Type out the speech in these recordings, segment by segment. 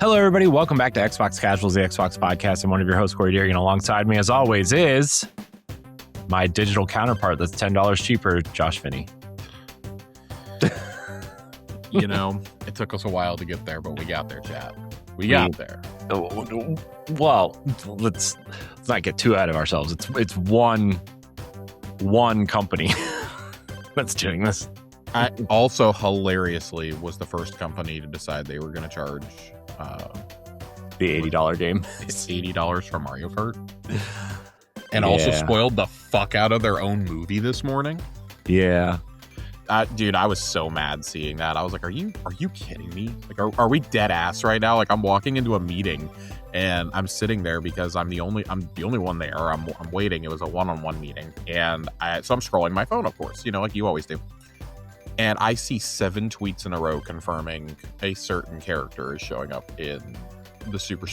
Hello, everybody. Welcome back to Xbox Casuals, the Xbox podcast. I'm one of your hosts, Corey Dirrig, and alongside me, as always, is my digital counterpart that's $10 cheaper, Josh Finney. You know, it took us a while to get there, but we got there, chat. We got there. Well, let's not get too ahead of ourselves. It's one company that's doing this. I also hilariously was the first company to decide they were going to charge the $80 game. It's $80 for Mario Kart. And also spoiled the fuck out of their own movie this morning. Yeah. Dude, I was so mad seeing that. I was like, are you kidding me? Like, are we dead ass right now? Like, I'm walking into a meeting and I'm sitting there because I'm the only one there. I'm waiting. It was a one-on-one meeting. And so I'm scrolling my phone, of course, like you always do. And I see 7 tweets in a row confirming a certain character is showing up in the Super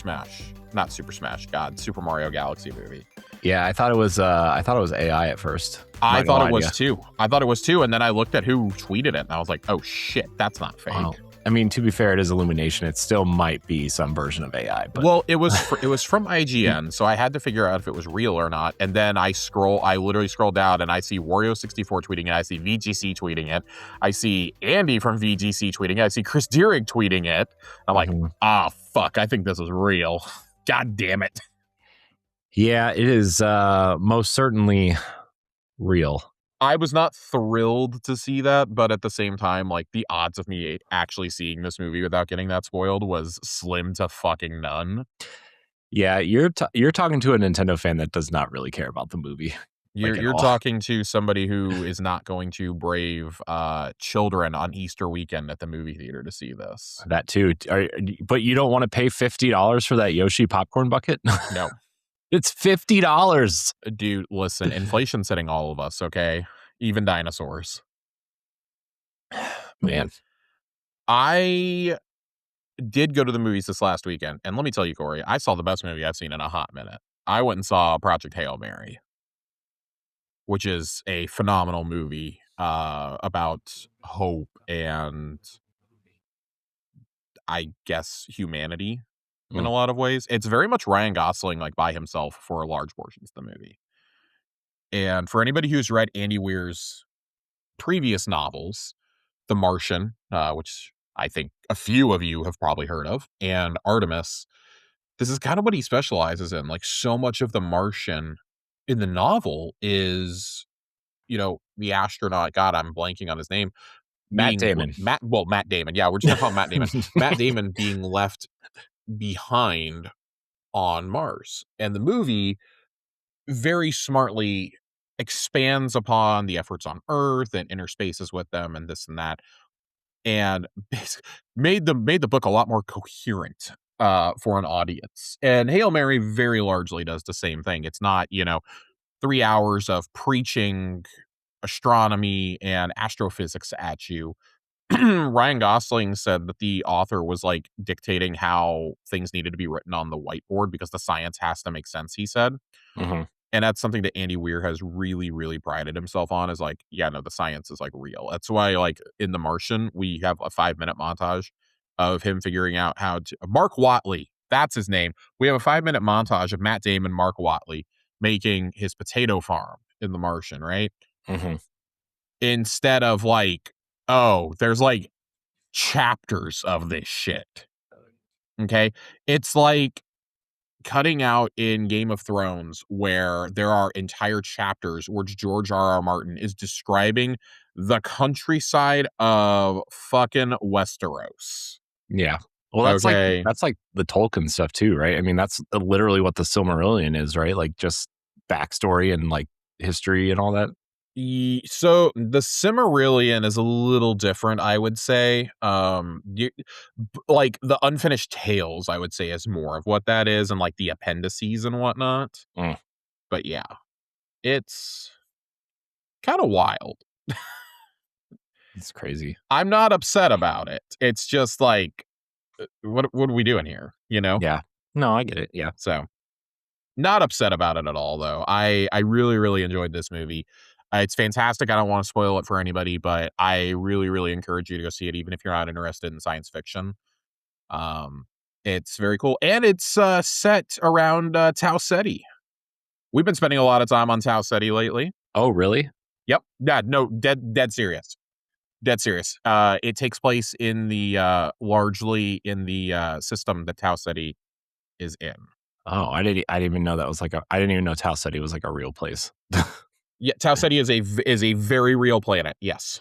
Mario Galaxy movie. Yeah, I thought it was AI at first. I thought it was too. And then I looked at who tweeted it and I was like, oh shit, that's not fake. Wow. I mean, to be fair, it is Illumination. It still might be some version of AI. But... Well, it was from IGN, so I had to figure out if it was real or not. And then I literally scroll down and I see Wario64 tweeting it. I see VGC tweeting it. I see Andy from VGC tweeting it. I see Chris Dirrig tweeting it. I'm like, fuck, I think this is real. God damn it. Yeah, it is most certainly real. I was not thrilled to see that, but at the same time, like, the odds of me actually seeing this movie without getting that spoiled was slim to fucking none. Yeah, you're talking to a Nintendo fan that does not really care about the movie. You're talking to somebody who is not going to brave children on Easter weekend at the movie theater to see this. That too. But you don't want to pay $50 for that Yoshi popcorn bucket? No. It's $50. Dude, listen, inflation's hitting all of us, okay? Even dinosaurs. Man. I did go to the movies this last weekend, and let me tell you, Corey, I saw the best movie I've seen in a hot minute. I went and saw Project Hail Mary, which is a phenomenal movie about hope and, I guess, humanity. In a lot of ways. It's very much Ryan Gosling, like, by himself for large portions of the movie. And for anybody who's read Andy Weir's previous novels, The Martian, which I think a few of you have probably heard of, and Artemis, this is kind of what he specializes in. Like, so much of The Martian in the novel is, the astronaut, God, I'm blanking on his name. Matt Damon. Matt Damon. Yeah, we're just gonna call him Matt Damon. Matt Damon being left behind on Mars. And the movie very smartly expands upon the efforts on Earth and interspaces with them and this and that, and made the book a lot more coherent for an audience. And Hail Mary very largely does the same thing. It's not 3 hours of preaching astronomy and astrophysics at you. Ryan Gosling said that the author was like dictating how things needed to be written on the whiteboard because the science has to make sense, he said. Mm-hmm. And that's something that Andy Weir has really, really prided himself on, is like, yeah, no, the science is like real. That's why, like, in The Martian, we have a 5-minute montage of him figuring out how to Mark Watley, that's his name. We have a 5-minute montage of Matt Damon, Mark Watley, making his potato farm in The Martian, right? Mm-hmm. Instead of like, oh, there's like chapters of this shit. Okay. It's like cutting out in Game of Thrones where there are entire chapters where George R.R. Martin is describing the countryside of fucking Westeros. Yeah. Well, that's like the Tolkien stuff too, right? I mean, that's literally what the Silmarillion is, right? Like, just backstory and like history and all that. So the Silmarillion is a little different, I would say. Like the Unfinished Tales, I would say, is more of what that is, and like the appendices and whatnot. But yeah, it's kind of wild. It's crazy. I'm not upset about it. It's just like, what are we doing here? Yeah. No, I get it. Yeah. So not upset about it at all, though. I really, really enjoyed this movie. It's fantastic. I don't want to spoil it for anybody, but I really, really encourage you to go see it, even if you're not interested in science fiction. It's very cool. And it's set around Tau Ceti. We've been spending a lot of time on Tau Ceti lately. Oh, really? Yep. Yeah, no, dead serious. Dead serious. It takes place in the largely in the system that Tau Ceti is in. Oh, I didn't even know that was like I didn't even know Tau Ceti was like a real place. Yeah, Tau Ceti is a very real planet. Yes.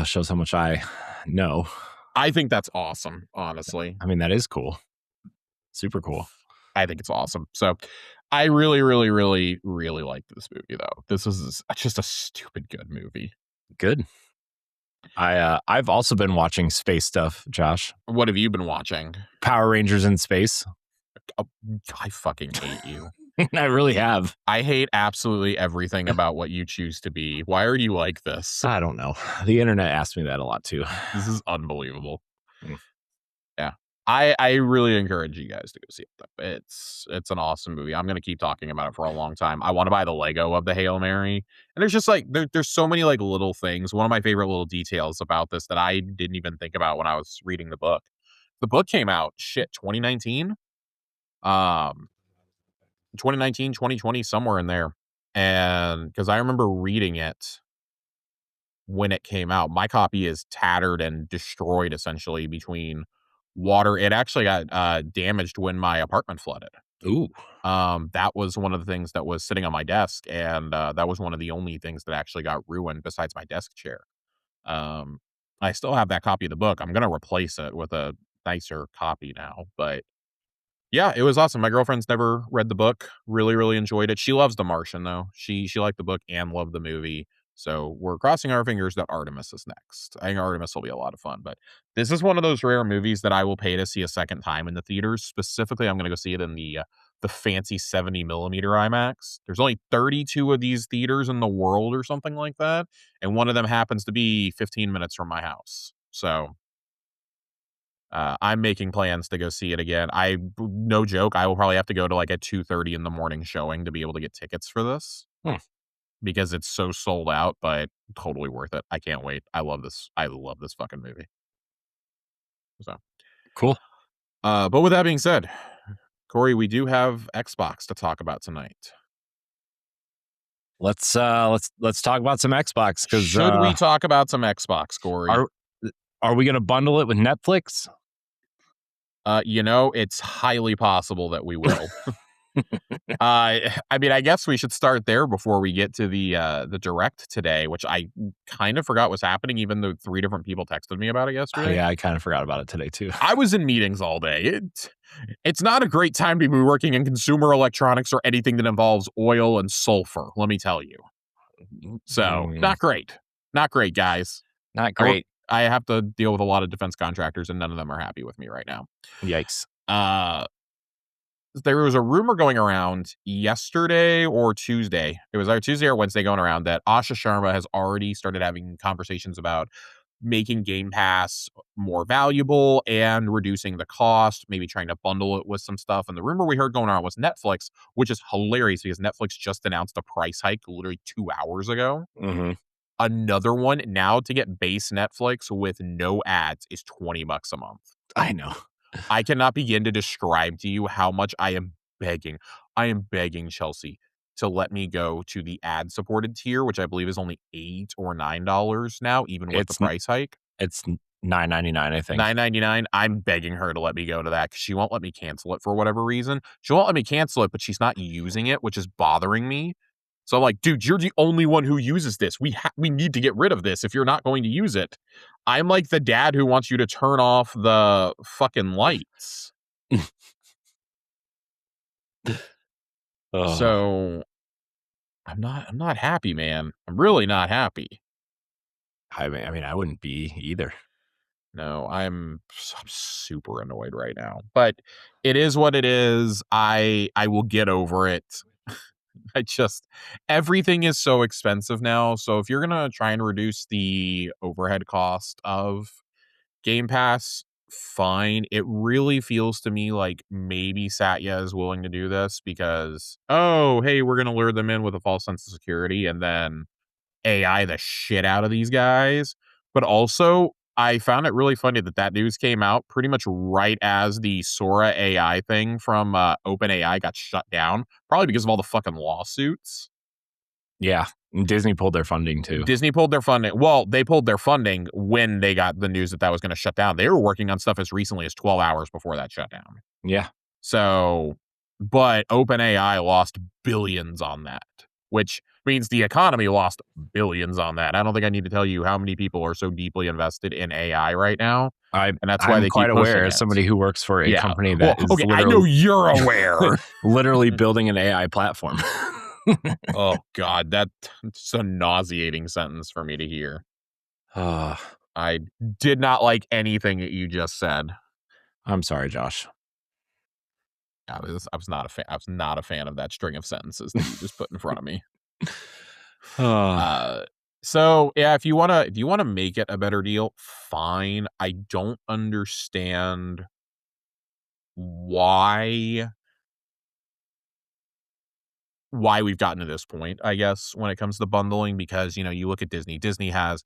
Shows how much I know. I think that's awesome, honestly. I mean, that is cool. Super cool. I think it's awesome. So I really, really, really, really like this movie, though. This is just a stupid good movie. Good. I've also been watching space stuff, Josh. What have you been watching? Power Rangers in space. Oh, I fucking hate you. I really have. I hate absolutely everything about what you choose to be. Why are you like this? I don't know. The internet asked me that a lot too. This is unbelievable. Mm. Yeah. I really encourage you guys to go see it. It's an awesome movie. I'm gonna keep talking about it for a long time. I want to buy the Lego of the Hail Mary. And there's just like there's so many like little things. One of my favorite little details about this that I didn't even think about when I was reading the book. The book came out 2019. 2019, 2020, somewhere in there. And because I remember reading it when it came out. My copy is tattered and destroyed essentially between water. It actually got damaged when my apartment flooded. Ooh. That was one of the things that was sitting on my desk, and that was one of the only things that actually got ruined besides my desk chair. I still have that copy of the book. I'm gonna replace it with a nicer copy now, but yeah, it was awesome. My girlfriend's never read the book. Really, really enjoyed it. She loves The Martian though. She liked the book and loved the movie. So we're crossing our fingers that Artemis is next. I think Artemis will be a lot of fun, but this is one of those rare movies that I will pay to see a second time in the theaters. Specifically, I'm going to go see it in the fancy 70 millimeter IMAX. There's only 32 of these theaters in the world or something like that, and one of them happens to be 15 minutes from my house. So I'm making plans to go see it again. No joke, I will probably have to go to like a 2:30 in the morning showing to be able to get tickets for this. Because it's so sold out, but totally worth it. I can't wait. I love this. I love this fucking movie. So Cool. But with that being said, Corey, we do have Xbox to talk about tonight. Let's talk about some Xbox. Because should we talk about some Xbox, Corey? Are we going to bundle it with Netflix? It's highly possible that we will. I mean, I guess we should start there before we get to the direct today, which I kind of forgot was happening, even though 3 different people texted me about it yesterday. Yeah, I kind of forgot about it today too. I was in meetings all day. It's not a great time to be working in consumer electronics or anything that involves oil and sulfur, let me tell you. So, not great. Not great, guys. Not great. I have to deal with a lot of defense contractors, and none of them are happy with me right now. Yikes. There was a rumor going around yesterday or Tuesday. It was either Tuesday or Wednesday going around that Asha Sharma has already started having conversations about making Game Pass more valuable and reducing the cost, maybe trying to bundle it with some stuff. And the rumor we heard going around was Netflix, which is hilarious because Netflix just announced a price hike literally 2 hours ago. Mm-hmm. Another one now to get base Netflix with no ads is $20 a month. I know. I cannot begin to describe to you how much I am begging. I am begging Chelsea to let me go to the ad-supported tier, which I believe is only $8 or $9 now, even with the price hike. It's $9.99, I think. $9.99. I'm begging her to let me go to that because she won't let me cancel it for whatever reason. She won't let me cancel it, but she's not using it, which is bothering me. So I'm like, dude, you're the only one who uses this. We need to get rid of this if you're not going to use it. I'm like the dad who wants you to turn off the fucking lights. So I'm not happy, man. I'm really not happy. I mean, I wouldn't be either. No, I'm super annoyed right now. But it is what it is. I will get over it. Everything is so expensive now. So if you're going to try and reduce the overhead cost of Game Pass, fine. It really feels to me like maybe Satya is willing to do this because, oh, hey, we're going to lure them in with a false sense of security and then AI the shit out of these guys. But also, I found it really funny that news came out pretty much right as the Sora AI thing from OpenAI got shut down, probably because of all the fucking lawsuits. Yeah. And Disney pulled their funding too. Disney pulled their funding. Well, they pulled their funding when they got the news that was going to shut down. They were working on stuff as recently as 12 hours before that shutdown. Yeah. So, but OpenAI lost billions on that, which means the economy lost billions on that. I don't think I need to tell you how many people are so deeply invested in AI right now. And that's why I'm they quite keep aware pushing as it. somebody who works for a company that is okay, literally, I know you're aware. literally building an AI platform. Oh God, that's a nauseating sentence for me to hear. I did not like anything that you just said. I'm sorry, Josh. I was not a fan. I was not a fan of that string of sentences that you just put in front of me. So yeah, if you wanna make it a better deal, fine. I don't understand why we've gotten to this point, I guess, when it comes to bundling, because you look at Disney. Disney has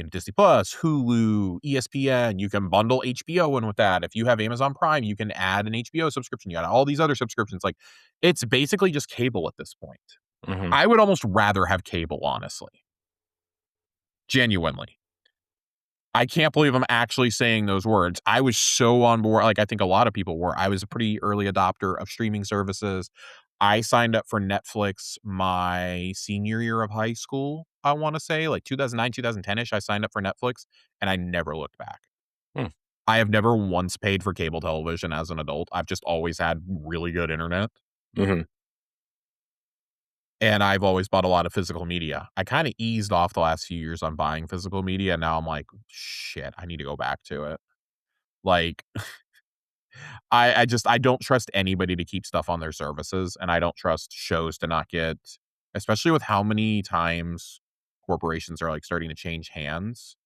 Disney Plus, Hulu, ESPN. You can bundle HBO in with that. If you have Amazon Prime, you can add an HBO subscription. You got all these other subscriptions. Like, it's basically just cable at this point. Mm-hmm. I would almost rather have cable, honestly. Genuinely. I can't believe I'm actually saying those words. I was so on board. Like, I think a lot of people were. I was a pretty early adopter of streaming services. I signed up for Netflix my senior year of high school, I want to say, like 2009, 2010-ish. I signed up for Netflix, and I never looked back. I have never once paid for cable television as an adult. I've just always had really good internet. Mm-hmm. And I've always bought a lot of physical media. I kind of eased off the last few years on buying physical media. And now I'm like, shit, I need to go back to it. Like, I don't trust anybody to keep stuff on their services. And I don't trust shows to not get, especially with how many times corporations are like starting to change hands.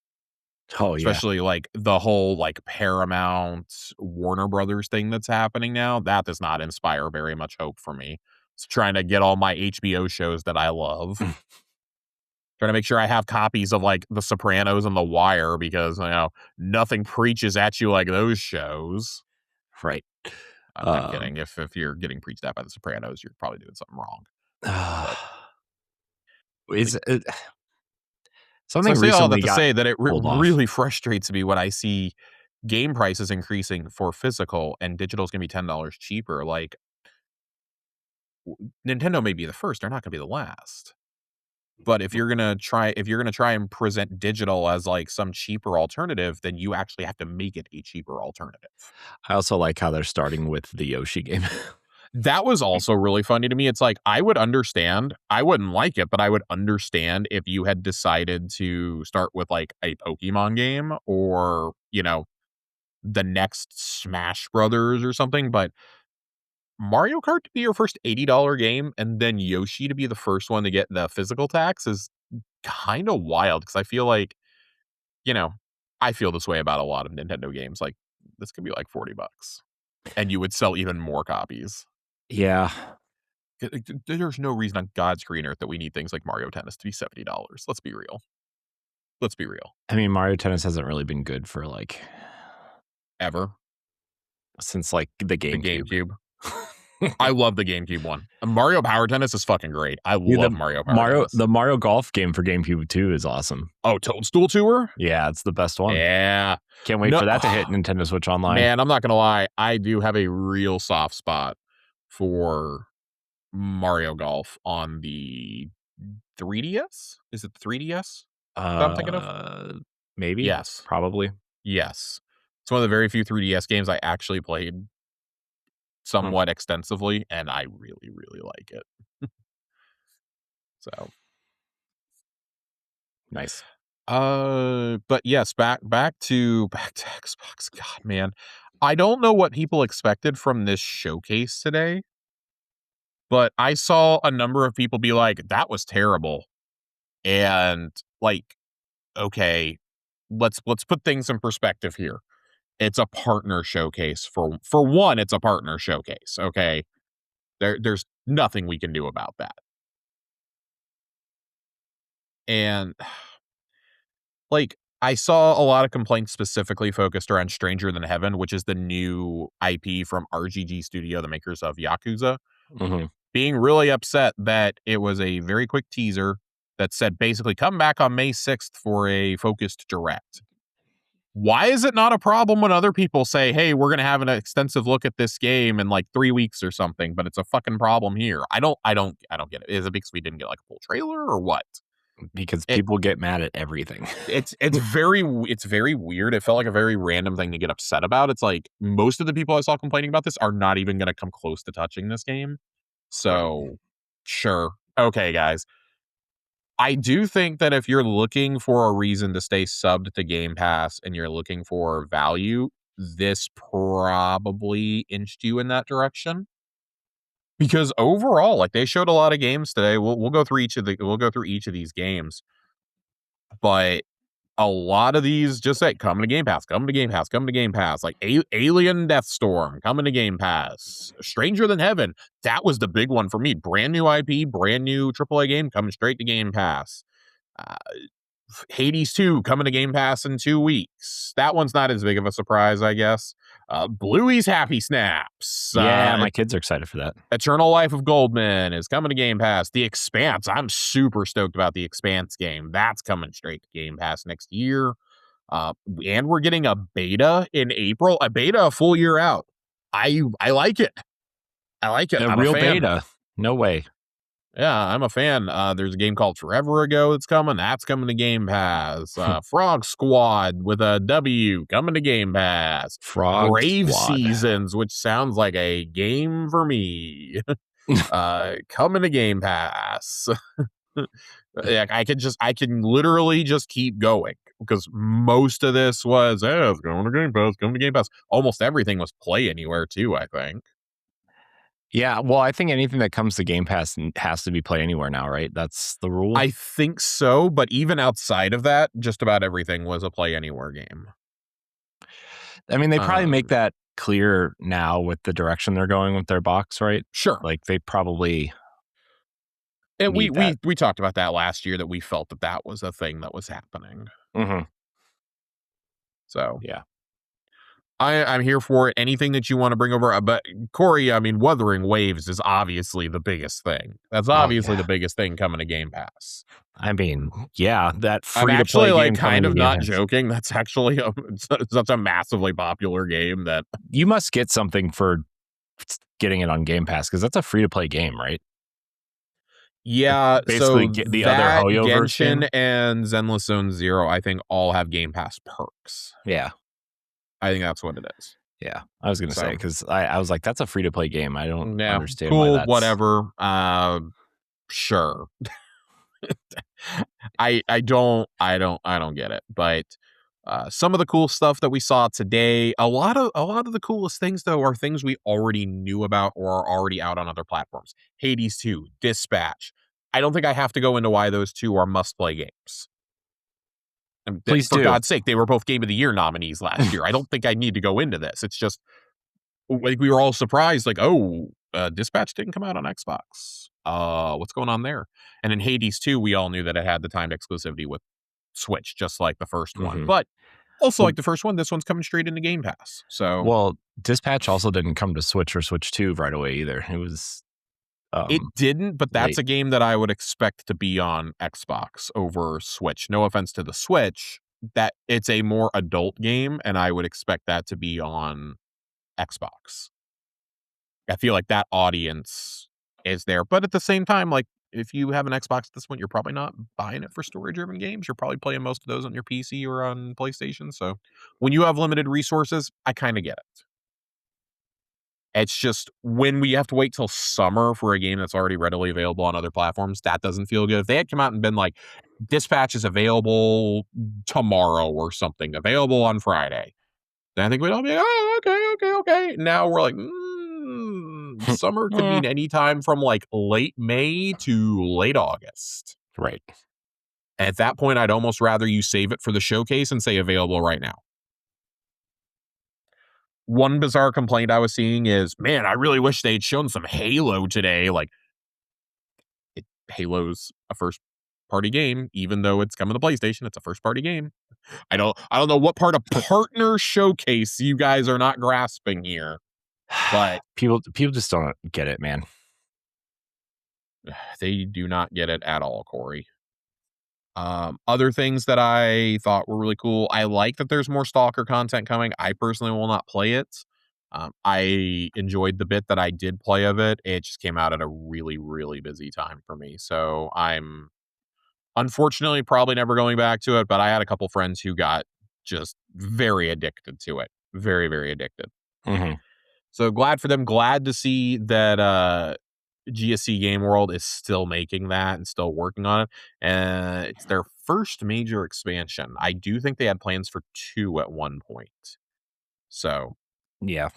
Oh, yeah. Especially like the whole like Paramount Warner Brothers thing that's happening now. That does not inspire very much hope for me. It's trying to get all my HBO shows that I love. Trying to make sure I have copies of like The Sopranos and The Wire, because nothing preaches at you like those shows. Right. I'm kidding. If you're getting preached at by The Sopranos, you're probably doing something wrong. Is it So something I say all that recently to got say that it pulled off? really frustrates me when I see game prices increasing for physical and digital is going to be $10 cheaper. Like, Nintendo may be the first, they're not going to be the last. But if you're gonna try and present digital as like some cheaper alternative, then you actually have to make it a cheaper alternative. I also like how they're starting with the Yoshi game. That was also really funny to me. It's like, I would understand. I wouldn't like it, but I would understand if you had decided to start with like a Pokemon game or, the next Smash Brothers or something. But Mario Kart to be your first $80 game and then Yoshi to be the first one to get the physical tax is kind of wild, because I feel like, I feel this way about a lot of Nintendo games. Like, this could be like $40 and you would sell even more copies. Yeah. There's no reason on God's green earth that we need things like Mario Tennis to be $70. Let's be real. I mean, Mario Tennis hasn't really been good for like Ever. Since like the GameCube. I love the GameCube one. Mario Power Tennis is fucking great. I love Mario Power Tennis. The Mario Golf game for GameCube 2 is awesome. Oh, Toadstool Tour? Yeah, it's the best one. Yeah. Can't wait for that to hit Nintendo Switch Online. Man, I'm not going to lie. I do have a real soft spot for Mario Golf on the 3DS. Is it the 3DS that I'm thinking of? Maybe. Yes. Probably. Yes. It's one of the very few 3DS games I actually played somewhat extensively, and I really, really like it. So nice. But yes, back to Xbox. God, man. I don't know what people expected from this showcase today, but I saw a number of people be like, that was terrible. And like, okay, let's put things in perspective here. It's a partner showcase. For one, it's a partner showcase. Okay. There's nothing we can do about that. And like, I saw a lot of complaints specifically focused around Stranger Than Heaven, which is the new IP from RGG Studio, the makers of Yakuza, Mm-hmm. being really upset that it was a very quick teaser that said basically come back on May 6th for a focused direct. Why is it not a problem when other people say, hey, we're going to have an extensive look at this game in like 3 weeks or something, but it's a fucking problem here? I don't get it. Is it because we didn't get like a full trailer or what? Because people get mad at everything. It's very weird. It felt like a very random thing to get upset about. It's like most of the people I saw complaining about this are not even going to come close to touching this game. So, sure. Okay, guys. I do think that if you're looking for a reason to stay subbed to Game Pass and you're looking for value, this probably inched you in that direction. Because overall, like they showed a lot of games today. We'll go through each of these games, but a lot of these just say coming to Game Pass, coming to Game Pass, coming to Game Pass. Like Alien Deathstorm coming to Game Pass. Stranger Than Heaven, that was the big one for me. Brand new IP, brand new AAA game coming straight to Game Pass. Hades 2 coming to Game Pass in 2 weeks. That one's not as big of a surprise, I guess. Bluey's Happy Snaps. Yeah, my kids are excited for that. Eternal Life of Goldman is coming to Game Pass. The Expanse, I'm super stoked about the Expanse game. That's coming straight to Game Pass next year. And we're getting a beta in April. A beta a full year out. I like it. I like it. A I'm real a fan. beta. No way. Yeah, I'm a fan. There's a game called Forever Ago that's coming. That's coming to Game Pass. Frog Squad with a W coming to Game Pass. Frog Brave Squad. Seasons, which sounds like a game for me. Coming to Game Pass. Yeah, I can literally just keep going because most of this was, it's going to Game Pass, coming to Game Pass. Almost everything was Play Anywhere too, I think. Yeah, well, I think anything that comes to Game Pass has to be Play Anywhere now, right? That's the rule. I think so, but even outside of that, just about everything was a Play Anywhere game. I mean, they probably make that clear now with the direction they're going with their box, right? Sure. Like they probably. And we talked about that last year, that we felt that was a thing that was happening. Mm-hmm. So yeah. I'm here for it. Anything that you want to bring over, but Corey, I mean, Wuthering Waves is obviously the biggest thing. That's obviously the biggest thing coming to Game Pass. I mean, yeah, that free I'm to actually play like game kind of not Pass. joking. That's actually such a massively popular game that you must get something for getting it on Game Pass because that's a free to play game, right? Yeah, basically so the other Hoyo Genshin and Zenless Zone Zero, I think, all have Game Pass perks. Yeah. I think that's what it is. Yeah, I was going to say, because I was like, that's a free to play game. I don't understand. Cool, why that's... whatever. Sure. I don't get it. But some of the cool stuff that we saw today, a lot of the coolest things though are things we already knew about or are already out on other platforms. Hades 2, Dispatch. I don't think I have to go into why those two are must-play games. And please for God's sake, they were both Game of the Year nominees last year. I don't think I need to go into this. It's just like we were all surprised, like, Dispatch didn't come out on Xbox. What's going on there? And in Hades 2, we all knew that it had the timed exclusivity with Switch, just like the first one. But also, like the first one, this one's coming straight into Game Pass. So, well, Dispatch also didn't come to Switch or Switch 2 right away either. It was. It didn't, but that's a game that I would expect to be on Xbox over Switch. No offense to the Switch, that it's a more adult game, and I would expect that to be on Xbox. I feel like that audience is there, but at the same time, like if you have an Xbox at this point, you're probably not buying it for story-driven games. You're probably playing most of those on your PC or on PlayStation. So when you have limited resources, I kind of get it. It's just when we have to wait till summer for a game that's already readily available on other platforms, that doesn't feel good. If they had come out and been like, Dispatch is available tomorrow or something, available on Friday, then I think we'd all be like, oh, okay. Now we're like, summer could mean any time from like late May to late August. Right. At that point, I'd almost rather you save it for the showcase and say available right now. One bizarre complaint I was seeing is, man, I really wish they'd shown some Halo today. Like, Halo's a first-party game, even though it's coming to PlayStation. It's a first-party game. I don't know what part of partner showcase you guys are not grasping here, but people just don't get it, man. they do not get it at all, Corey. Other things that I thought were really cool. I like that there's more Stalker content coming. I personally will not play it. I enjoyed the bit that I did play of it. It just came out at a really, really busy time for me. So I'm unfortunately probably never going back to it, but I had a couple friends who got just very addicted to it. Very, very addicted. Mm-hmm. So glad for them. Glad to see that GSC Game World is still making that and still working on it. And it's their first major expansion. I do think they had plans for 2 at one point. So Yeah,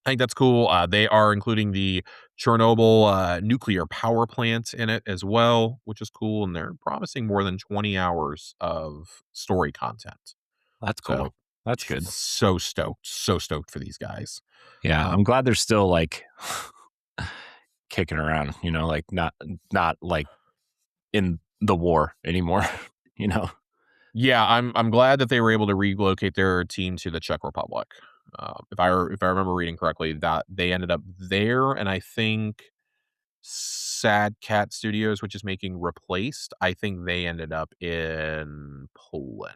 I think that's cool. They are including the Chernobyl nuclear power plant in it as well, which is cool. And they're promising more than 20 hours of story content. that's cool. So That's good. so stoked for these guys. Yeah, I'm glad they're still like kicking around, like not like in the war anymore, Yeah, I'm glad that they were able to relocate their team to the Czech Republic. If I remember reading correctly, that they ended up there, and I think Sad Cat Studios, which is making Replaced, I think they ended up in Poland,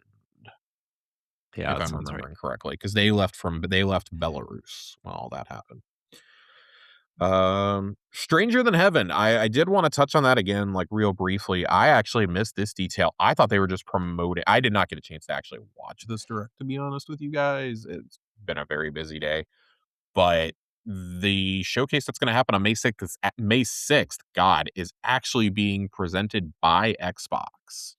Yeah, if that I'm sounds right. remembering correctly, because they left Belarus when all that happened. Stranger Than Heaven. I did want to touch on that again, like real briefly. I actually missed this detail. I thought they were just promoting. I did not get a chance to actually watch this direct, to be honest with you guys. It's been a very busy day, but the showcase that's going to happen on May 6th, God, is actually being presented by Xbox.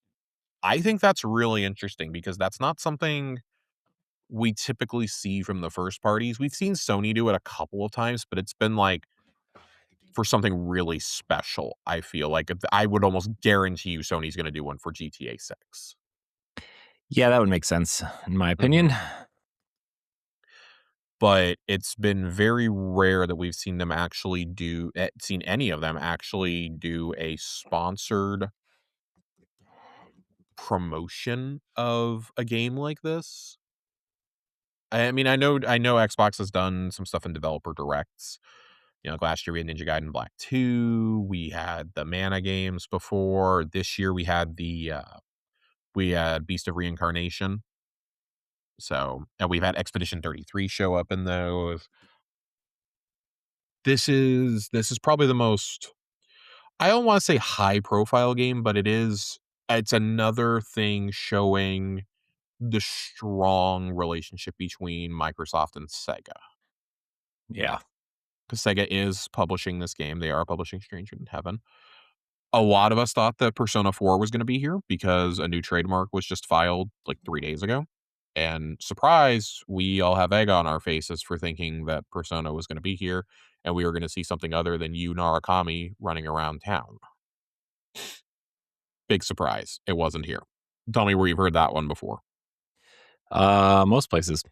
I think that's really interesting because that's not something we typically see from the first parties. We've seen Sony do it a couple of times, but it's been like for something really special. I feel like I would almost guarantee you Sony's going to do one for GTA 6. Yeah, that would make sense in my Mhm. opinion. But it's been very rare that we've seen them actually seen any of them actually do a sponsored promotion of a game like this. I mean, I know Xbox has done some stuff in developer directs. Last year we had Ninja Gaiden Black 2. We had the Mana games before. This year we had Beast of Reincarnation. So, and we've had Expedition 33 show up in those. This is probably the most, I don't want to say high profile game, but it's another thing showing the strong relationship between Microsoft and Sega. Yeah. Because Sega is publishing this game. They are publishing Stranger in Heaven. A lot of us thought that Persona 4 was going to be here because a new trademark was just filed like 3 days ago. And surprise, we all have egg on our faces for thinking that Persona was going to be here and we were going to see something other than Yu Narakami running around town. Big surprise. It wasn't here. Tell me where you've heard that one before. Most places.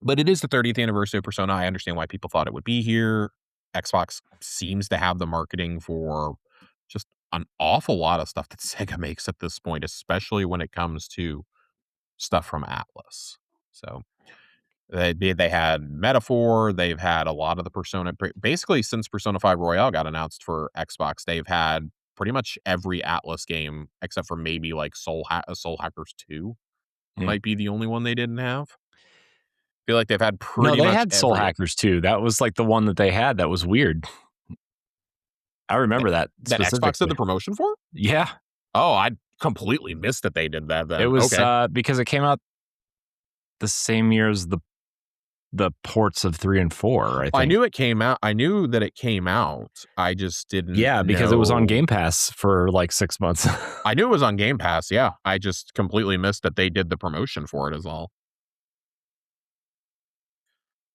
But it is the 30th anniversary of Persona. I understand why people thought it would be here. Xbox seems to have the marketing for just an awful lot of stuff that Sega makes at this point, especially when it comes to stuff from Atlas. So they had Metaphor. They've had a lot of the Persona. Basically, since Persona 5 Royale got announced for Xbox, they've had pretty much every Atlas game except for maybe like Soul Hackers 2 Mm. might be the only one they didn't have. Feel like they've had No, pretty they much had Soul every Hackers too. That was like the one that they had that was weird. I remember that that Xbox did specifically. the promotion for. Yeah. Oh, I completely missed that they did that It then. was Okay. because it came out the same year as the ports of 3 and 4, I I think. knew it came out. I knew that it came out. I just didn't Yeah, because it was on know. Game Pass for like 6 months. I knew it was on Game Pass. Yeah. I just completely missed that they did the promotion for it as all.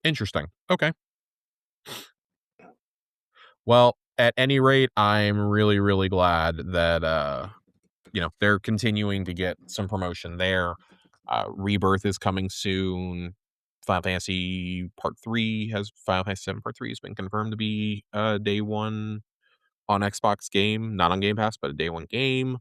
Interesting. Okay. Well, at any rate, I'm really, really glad that they're continuing to get some promotion there. Rebirth is coming soon. Final Fantasy Part 3 has been confirmed to be day one on Xbox game, not on Game Pass, but a day one game.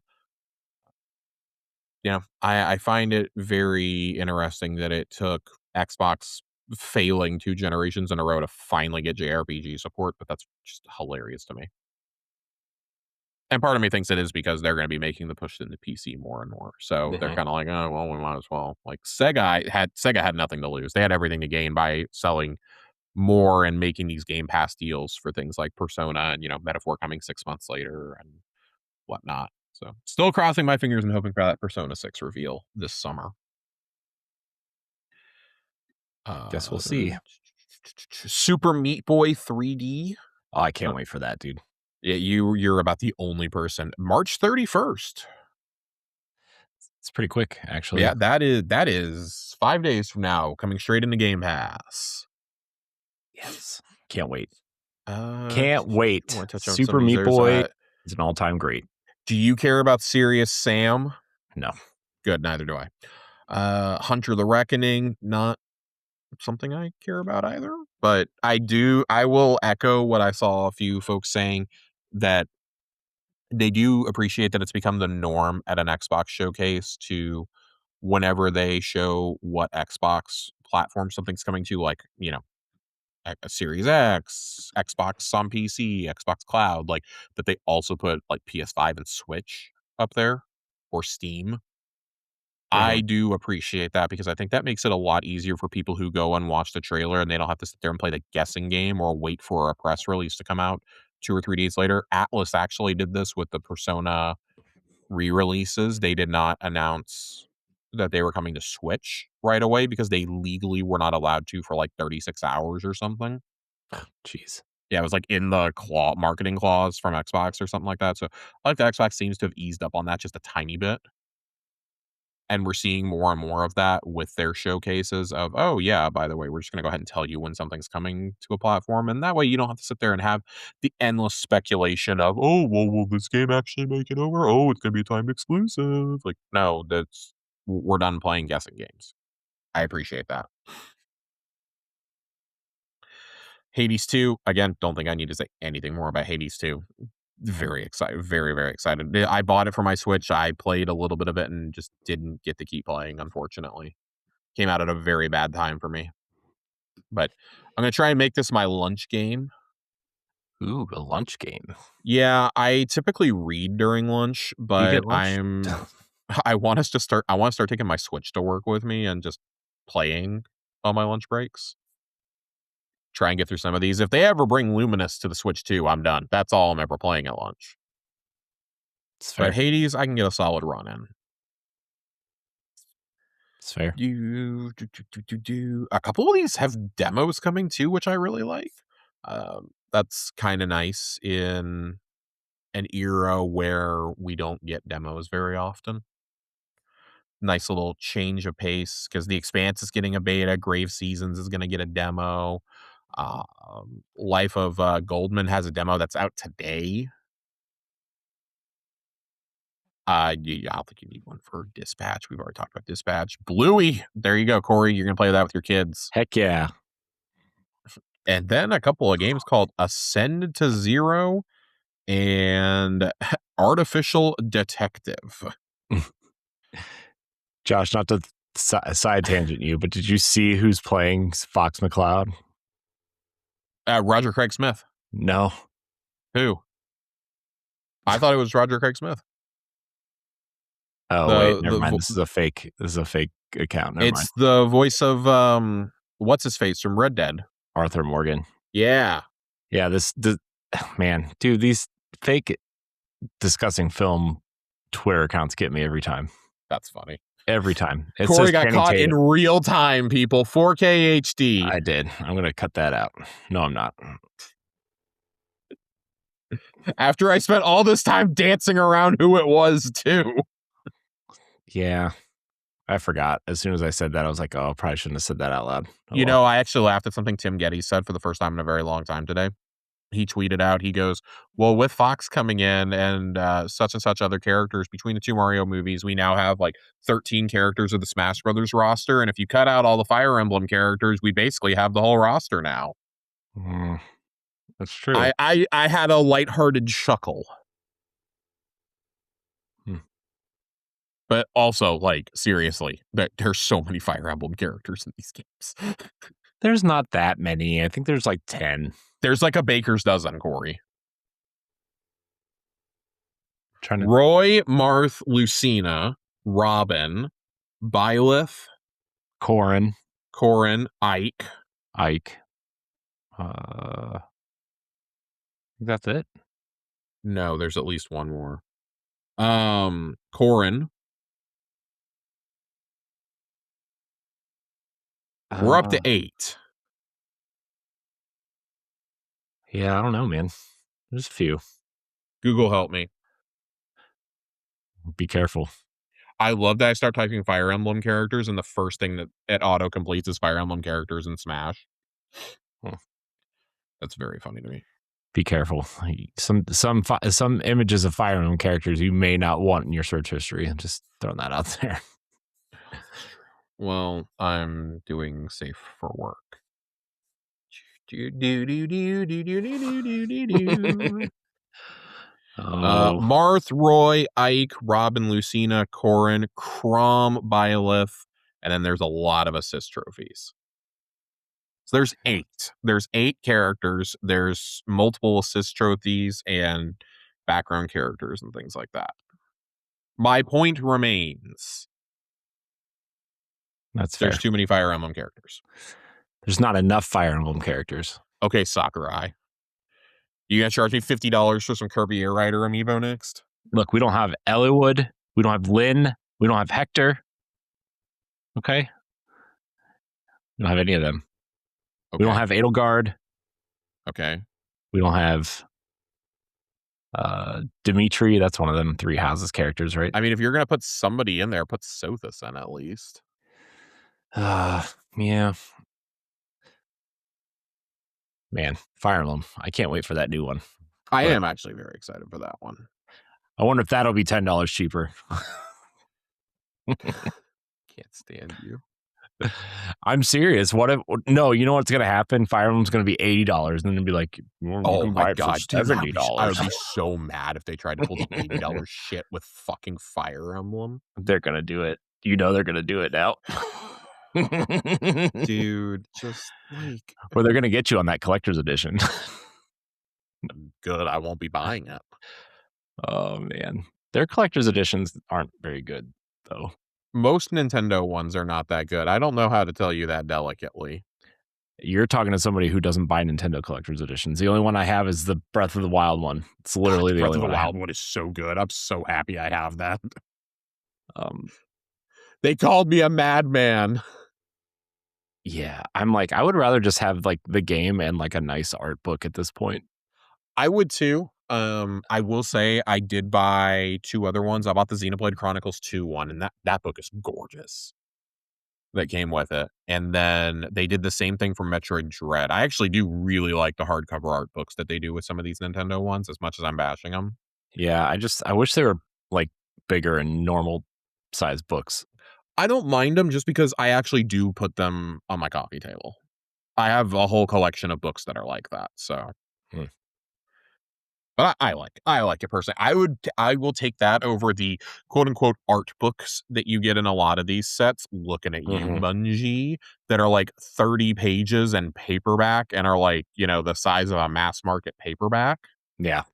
I find it very interesting that it took Xbox failing 2 generations in a row to finally get JRPG support, but that's just hilarious to me. And part of me thinks it is because they're gonna be making the push into PC more and more. So they're Mhm. kinda like, "Oh, well, we might as well." Like, Sega had nothing to lose. They had everything to gain by selling more and making these Game Pass deals for things like Persona and, Metaphor coming 6 months later and whatnot. So, still crossing my fingers and hoping for that Persona 6 reveal this summer. Guess we'll Uh, see. Super Meat Boy 3D. Oh, I can't Uh, wait for that, dude. yeah, you're about the only person. March 31st. It's pretty quick, actually. Yeah, that is 5 days from now, coming straight into Game Pass. Yes. Can't wait. Uh, Can't wait. want to touch on some Super of these. Meat There's Boy is an all-time great. do you care about Serious Sam? No. Good, neither do I. Hunter the Reckoning, not something I care about either, but I will echo what I saw a few folks saying, that they do appreciate that it's become the norm at an Xbox showcase to, whenever they show what Xbox platform something's coming to, like, a Series X, Xbox on PC, Xbox Cloud, like, that they also put, like, PS5 and Switch up there, or Steam. I Mhm. do appreciate that because I think that makes it a lot easier for people who go and watch the trailer and they don't have to sit there and play the guessing game or wait for a press release to come out 2 or 3 days later. Atlas actually did this with the Persona re-releases. They did not announce that they were coming to Switch right away because they legally were not allowed to for, like, 36 hours or something. Jeez. Yeah, it was, like, in the marketing clause from Xbox or something like that. So, I like the Xbox seems to have eased up on that just a tiny bit. And we're seeing more and more of that with their showcases of, "Oh, yeah, by the way, we're just gonna go ahead and tell you when something's coming to a platform," and that way you don't have to sit there and have the endless speculation of, "Oh, well, will this game actually make it over? Oh, it's gonna be a timed exclusive." Like, no, we're done playing guessing games. I appreciate that. Hades 2, again, don't think I need to say anything more about Hades 2. Very excited, very, very excited. I bought it for my Switch, I played a little bit of it and just didn't get to keep playing, unfortunately. Came out at a very bad time for me. But I'm gonna try and make this my lunch game. Ooh, a lunch game. Yeah, I typically read during lunch, You but get lunch? I wanna start taking my Switch to work with me and just playing on my lunch breaks. Try and get through some of these. If they ever bring Luminous to the Switch too, I'm done. That's all I'm ever playing at lunch. It's But fair. Hades, I can get a solid run in. It's fair. A couple of these have demos coming too, which I really like. That's kinda nice in an era where we don't get demos very often. Nice little change of pace because The Expanse is getting a beta, Grave Seasons is gonna get a demo. Life of Goldman has a demo that's out today. I don't think you need one for Dispatch. We've already talked about Dispatch. Bluey, there you go, Corey. You're gonna play that with your kids. Heck yeah. And then a couple of games called Ascend to Zero and Artificial Detective. Josh, not to side tangent you, but did you see who's playing Fox McCloud? Roger Craig Smith. No. Who? I thought it was Roger Craig Smith. Oh, wait, The never the mind. vo This is a fake account. Never mind. It's the voice of, what's his face from Red Dead. Arthur Morgan. Yeah. Yeah, man, dude, these fake discussing film Twitter accounts get me every time. That's funny. Every time. It Corey says got Channing caught in Tatum. real time, people. 4K HD. I did. I'm gonna cut that out. No, I'm not. After I spent all this time dancing around who it was, too. Yeah, I forgot. As soon as I said that, I was like, oh, I probably shouldn't have said that out loud. Oh, You well. know, I actually laughed at something Tim Geddes said for the first time in a very long time today. He tweeted out, he goes, "Well, with Fox coming in and such and such other characters between the two Mario movies, we now have like 13 characters of the Smash Brothers roster. And if you cut out all the Fire Emblem characters, we basically have the whole roster now." Mm, that's true. I had a lighthearted chuckle. Hmm. But also, like, seriously, there's so many Fire Emblem characters in these games. There's not that many. I think there's like 10. There's like a baker's dozen, Corey. Trying to Roy, Marth, Lucina, Robin, Byleth, Corrin, Ike. That's it. No, there's at least one more. Corrin. We're up to 8. Yeah, I don't know, man. There's a few. Google help me. Be careful. I love that I start typing Fire Emblem characters, and the first thing that it auto completes is Fire Emblem characters in Smash. That's very funny to me. Be careful. Some images of Fire Emblem characters you may not want in your search history. I'm just throwing that out there. Well, I'm doing safe for work. Marth, Roy, Ike, Robin, Lucina, Corrin, Crom, Byleth, and then there's a lot of assist trophies. So there's 8. There's 8 characters. There's multiple assist trophies and background characters and things like that. My point remains. That's fair. There's too many Fire Emblem characters. There's not enough Fire Emblem characters. Okay, Sakurai. You gonna charge me $50 for some Kirby Air Rider amiibo next? Look, we don't have Eliwood. We don't have Lynn. We don't have Hector. Okay? We don't have any of them. Okay. We don't have Edelgard. Okay. We don't have Dimitri. That's one of them 3 houses characters, right? I mean, if you're going to put somebody in there, put Sothis in at least. Yeah. Man, Fire Emblem. I can't wait for that new one. I am actually very excited for that one. I wonder if that'll be $10 cheaper. Can't stand you. I'm serious. What if no? You know what's gonna happen? Fire Emblem's gonna be $80, and then it'll be like, oh my god, $70. I would be so mad if they tried to pull the $80 shit with fucking Fire Emblem. They're gonna do it. You know they're gonna do it now. Dude, just like, or they're gonna get you on that collector's edition. Good, I won't be buying it. Oh man, their collector's editions aren't very good though. Most Nintendo ones are not that good. I don't know how to tell you that delicately. You're talking to somebody who doesn't buy Nintendo collector's editions. The only one I have is the Breath of the Wild one. It's literally the only one. Breath of the Wild one is so good. I'm so happy I have that. They called me a madman. Yeah, I'm like, I would rather just have like the game and like a nice art book at this point. I would too. I will say I did buy 2 other ones. I bought the Xenoblade Chronicles 2 one, and that book is gorgeous. That came with it. And then they did the same thing for Metroid Dread. I actually do really like the hardcover art books that they do with some of these Nintendo ones, as much as I'm bashing them. Yeah, I wish they were like bigger and normal size books. I don't mind them just because I actually do put them on my coffee table. I have a whole collection of books that are like that, so. But I like it personally. I will take that over the quote unquote art books that you get in a lot of these sets. Looking at you, Bungie, that are like 30 pages and paperback and are like, you know, the size of a mass market paperback. Yeah.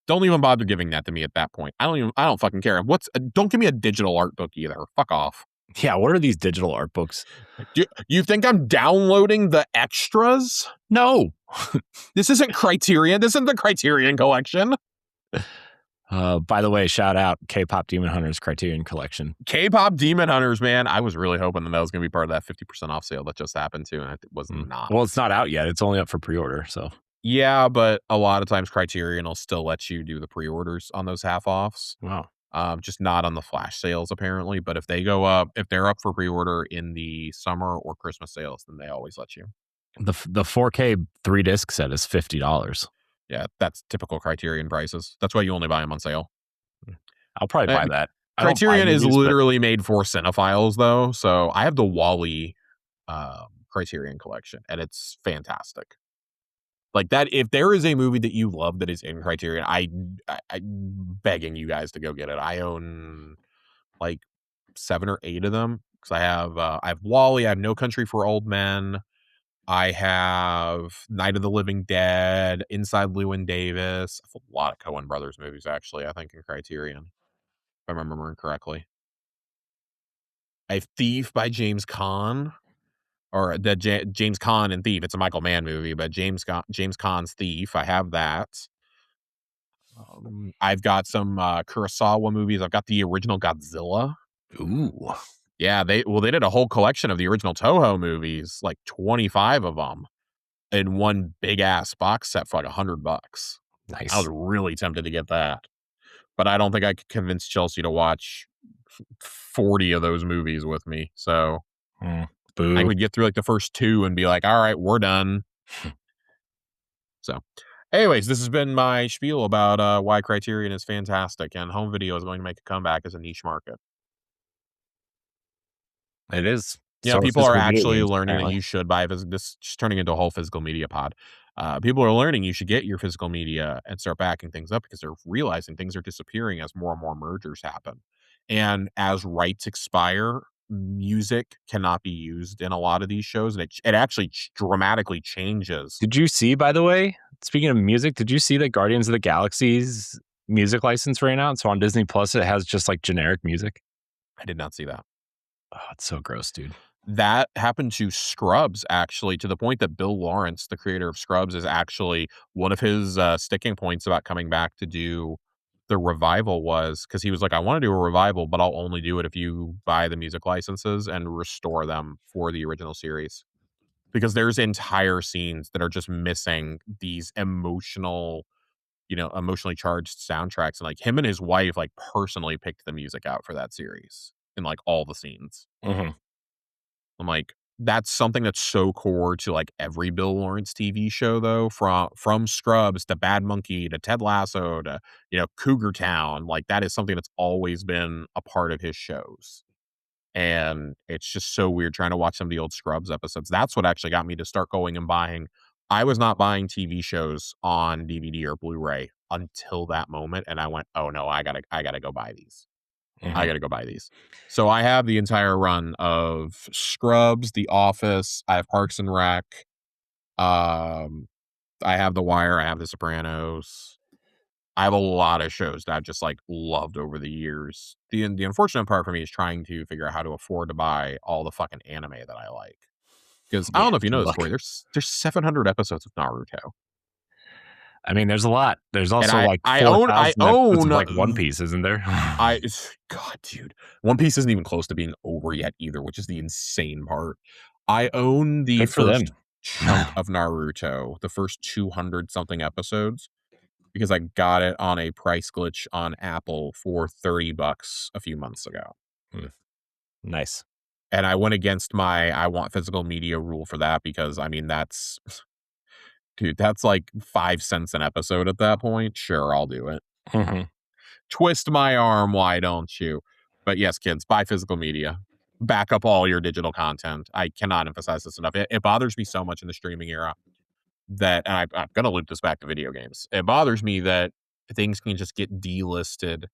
Don't even bother giving that to me at that point. I don't fucking care. Don't give me a digital art book either. Fuck off. Yeah, what are these digital art books? You think I'm downloading the extras? No. This isn't Criterion. This isn't the Criterion collection. By the way, shout out K-Pop Demon Hunters Criterion collection. K-Pop Demon Hunters, man. I was really hoping that was going to be part of that 50% off sale that just happened too, and it was not. Well, it's not out yet. It's only up for pre-order, so. Yeah, but a lot of times Criterion will still let you do the pre-orders on those half-offs. Wow. Just not on the flash sales, apparently. But if they go up, if they're up for pre-order in the summer or Christmas sales, then they always let you. The 4K 3-disc set is $50. Yeah, that's typical Criterion prices. That's why you only buy them on sale. I'll probably buy that. Criterion is literally made for cinephiles, though. So I have the Wall-E Criterion collection, and it's fantastic. Like that, if there is a movie that you love that is in Criterion, I'm begging you guys to go get it. I own like 7 or 8 of them because I have Wall-E, I have No Country for Old Men, I have Night of the Living Dead, Inside Llewyn Davis. I have a lot of Coen Brothers movies, actually, I think, in Criterion, if I'm remembering correctly. I have Thief by James Caan, or the James Caan and Thief. It's a Michael Mann movie, but James Caan's Thief. I have that. I've got some Kurosawa movies. I've got the original Godzilla. Ooh. Yeah, they did a whole collection of the original Toho movies, like 25 of them, in one big ass box set for like $100. Nice. I was really tempted to get that, but I don't think I could convince Chelsea to watch 40 of those movies with me. So I would get through like the first 2 and be like, all right, we're done. So anyways, this has been my spiel about why Criterion is fantastic and home video is going to make a comeback as a niche market. It is. Yeah, So people are physical video actually games, learning that apparently. you should buy this just turning into a whole physical media pod. People are learning you should get your physical media and start backing things up because they're realizing things are disappearing as more and more mergers happen. And as rights expire, music cannot be used in a lot of these shows, and it actually dramatically changes. Did you see, by the way, speaking of music, did you see that Guardians of the Galaxy's music license ran out? So on Disney Plus, it has just like generic music. I did not see that. Oh, it's so gross, dude. That happened to Scrubs, actually, to the point that Bill Lawrence, the creator of Scrubs, is actually one of his sticking points about coming back to do the revival was because he was like, I want to do a revival, but I'll only do it if you buy the music licenses and restore them for the original series. Because there's entire scenes that are just missing these emotionally charged soundtracks. And like him and his wife, like personally picked the music out for that series in like all the scenes. Mm-hmm. I'm like, that's something that's so core to like every Bill Lawrence TV show, though, from Scrubs to Bad Monkey to Ted Lasso to Cougar Town. Like that is something that's always been a part of his shows, and it's just so weird trying to watch some of the old Scrubs episodes. That's what actually got me to start going and buying. I was not buying TV shows on DVD or Blu-ray until that moment, and I went, oh no, I gotta go buy these. Mm-hmm. I gotta go buy these. So I have the entire run of Scrubs, The Office. I have Parks and Rec. I have The Wire. I have The Sopranos. I have a lot of shows that I've just like loved over the years. The unfortunate part for me is trying to figure out how to afford to buy all the fucking anime that I like. Because I don't know if you know this, Corey. There's 700 episodes of Naruto. I mean, there's a lot. There's also like 4,000 episodes of like One Piece, isn't there? God, dude, One Piece isn't even close to being over yet either, which is the insane part. I own the first chunk of Naruto, the first 200 something episodes, because I got it on a price glitch on Apple for $30 a few months ago. Nice. And I went against my I want physical media rule for that because I mean that's like 5 cents an episode at that point. Sure, I'll do it. Mm-hmm. Twist my arm, why don't you? But yes, kids, buy physical media. Back up all your digital content. I cannot emphasize this enough. It bothers me so much in the streaming era that, and I'm going to loop this back to video games. It bothers me that things can just get delisted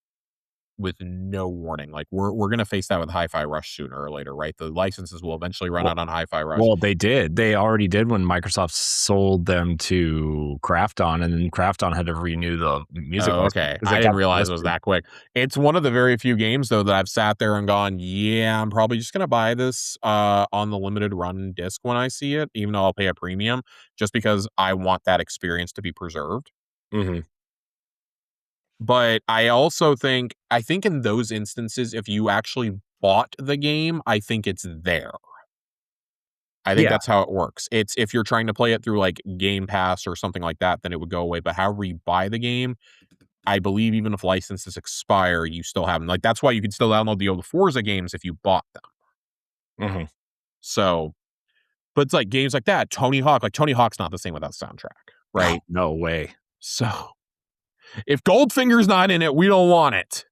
with no warning. Like we're going to face that with Hi-Fi Rush sooner or later, right? The licenses will eventually run out on Hi-Fi Rush. Well, they did. They already did when Microsoft sold them to Krafton, and then Krafton had to renew the music. Oh, okay. I didn't realize it was that quick. It's one of the very few games, though, that I've sat there and gone, yeah, I'm probably just going to buy this on the limited run disc when I see it, even though I'll pay a premium, just because I want that experience to be preserved. Mm-hmm. But I also think in those instances, if you actually bought the game, I think it's there. I think that's how it works. It's if you're trying to play it through like Game Pass or something like that, then it would go away. But however you buy the game, I believe even if licenses expire, you still have them. Like that's why you can still download the old Forza games if you bought them. Mm-hmm. So, but it's like games like that, Tony Hawk. Like Tony Hawk's not the same without soundtrack, right? No way. So if Goldfinger's not in it, we don't want it.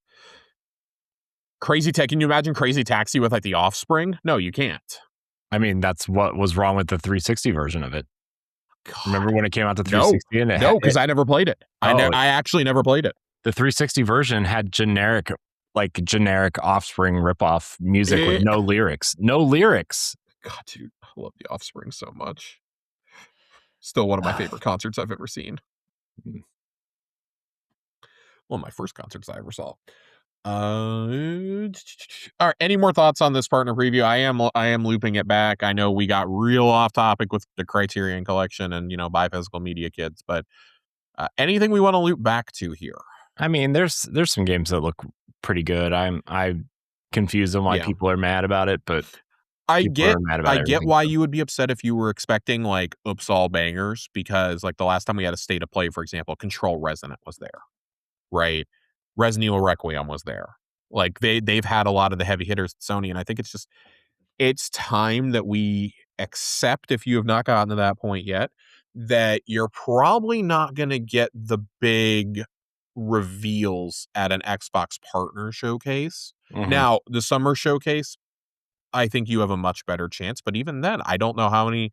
Crazy Tech. Can you imagine Crazy Taxi with like The Offspring? No, you can't. I mean, that's what was wrong with the 360 version of it. God. Remember when it came out to 360? No, because I never played it. I actually never played it. The 360 version had generic like generic Offspring ripoff music with no lyrics. No lyrics. God, dude, I love The Offspring so much. Still one of my favorite concerts I've ever seen. One of my first concerts I ever saw. All right, any more thoughts on this partner preview? I am looping it back. I know we got real off topic with the Criterion Collection and buy physical media kids, but anything we want to loop back to here? I mean, there's some games that look pretty good. I confused on why people are mad about it, but I get everything. why you would be upset if you were expecting like oops all bangers, because like the last time we had a state of play, for example, Control Resonant was there, right? Resident Evil Requiem was there. Like they've had a lot of the heavy hitters at Sony, and I think it's time that we accept, if you have not gotten to that point yet, that you're probably not going to get the big reveals at an Xbox partner showcase. Now, the summer showcase, I think you have a much better chance, but even then, I don't know how many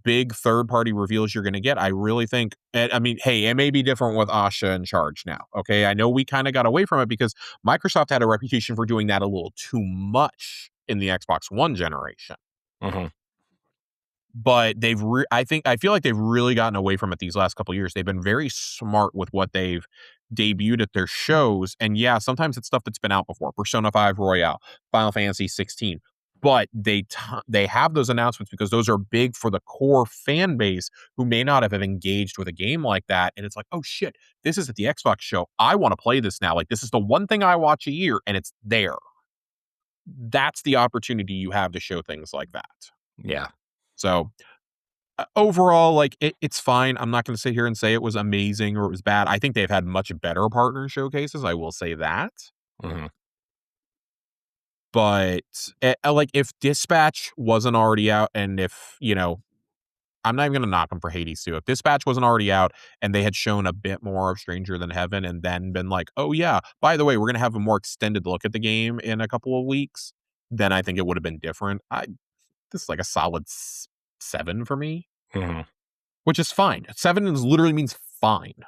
big third-party reveals you're going to get. I really think, I mean, hey, it may be different with Asha in charge now, okay? I know we kind of got away from it because Microsoft had a reputation for doing that a little too much in the Xbox One generation. But I feel like they've really gotten away from it these last couple of years. They've been very smart with what they've debuted at their shows. And yeah, sometimes it's stuff that's been out before. Persona 5 Royale, Final Fantasy 16. But they have those announcements because those are big for the core fan base who may not have engaged with a game like that. And it's like, oh shit, this is at the Xbox show. I want to play this now. Like, this is the one thing I watch a year, and it's there. That's the opportunity you have to show things like that. Yeah. So overall, like it's fine. I'm not going to sit here and say it was amazing or it was bad. I think they've had much better partner showcases. I will say that. But like if Dispatch wasn't already out, and if I'm not even going to knock them for Hades 2. If Dispatch wasn't already out and they had shown a bit more of Stranger Than Heaven and then been like, oh yeah, by the way, we're going to have a more extended look at the game in a couple of weeks, then I think it would have been different. This is like a solid 7 for me. Which is fine. 7 literally means fine.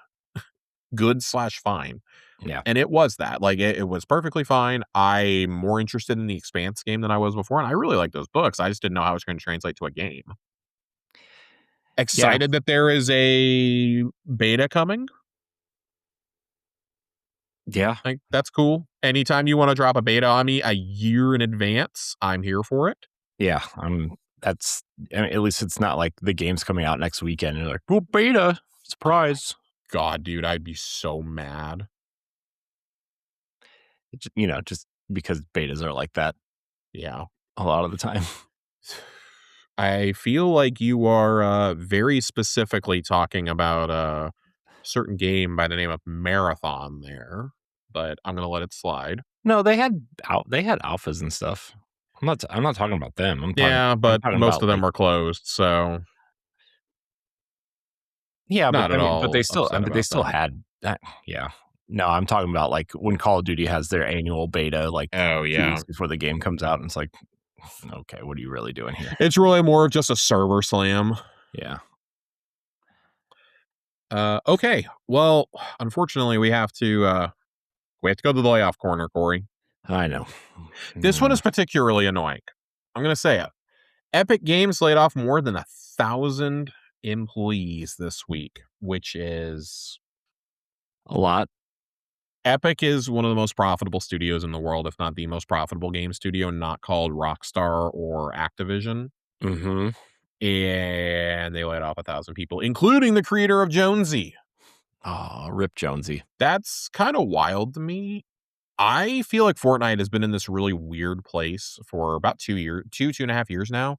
Good/fine. Yeah. And it was that. Like, it was perfectly fine. I'm more interested in the Expanse game than I was before, and I really like those books. I just didn't know how it's going to translate to a game. Excited that there is a beta coming. Yeah. Like, that's cool. Anytime you want to drop a beta on me a year in advance, I'm here for it. Yeah. At least it's not like the game's coming out next weekend and you're like, well, beta, surprise. God, dude, I'd be so mad. Just because betas are like that. Yeah. A lot of the time. I feel like you are very specifically talking about a certain game by the name of Marathon there, but I'm going to let it slide. No, they had alphas and stuff. I'm not talking about them. But most of them are closed, so yeah, not at all. But they still had that. Yeah. No, I'm talking about like when Call of Duty has their annual beta, like 2 weeks before the game comes out, and it's like, okay, what are you really doing here? It's really more of just a server slam. Yeah. Okay. Well, unfortunately, we have to go to the layoff corner, Corey. I know. This one is particularly annoying. I'm going to say it. Epic Games laid off more than 1,000 employees this week, which is a lot. Epic is one of the most profitable studios in the world, if not the most profitable game studio, not called Rockstar or Activision. And they laid off 1,000 people, including the creator of Jonesy. Oh, rip Jonesy. That's kind of wild to me. I feel like Fortnite has been in this really weird place for about 2.5 years now.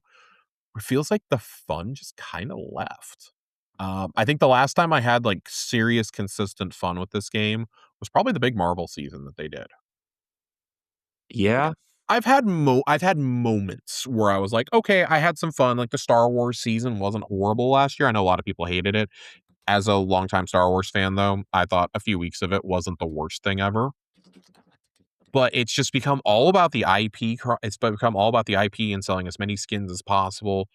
It feels like the fun just kind of left. I think the last time I had like serious, consistent fun with this game was probably the big Marvel season that they did. Yeah. I've had moments where I was like, okay, I had some fun. Like the Star Wars season wasn't horrible last year. I know a lot of people hated it. As a longtime Star Wars fan, though, I thought a few weeks of it wasn't the worst thing ever. But it's just become all about the IP. It's become all about the IP and selling as many skins as possible.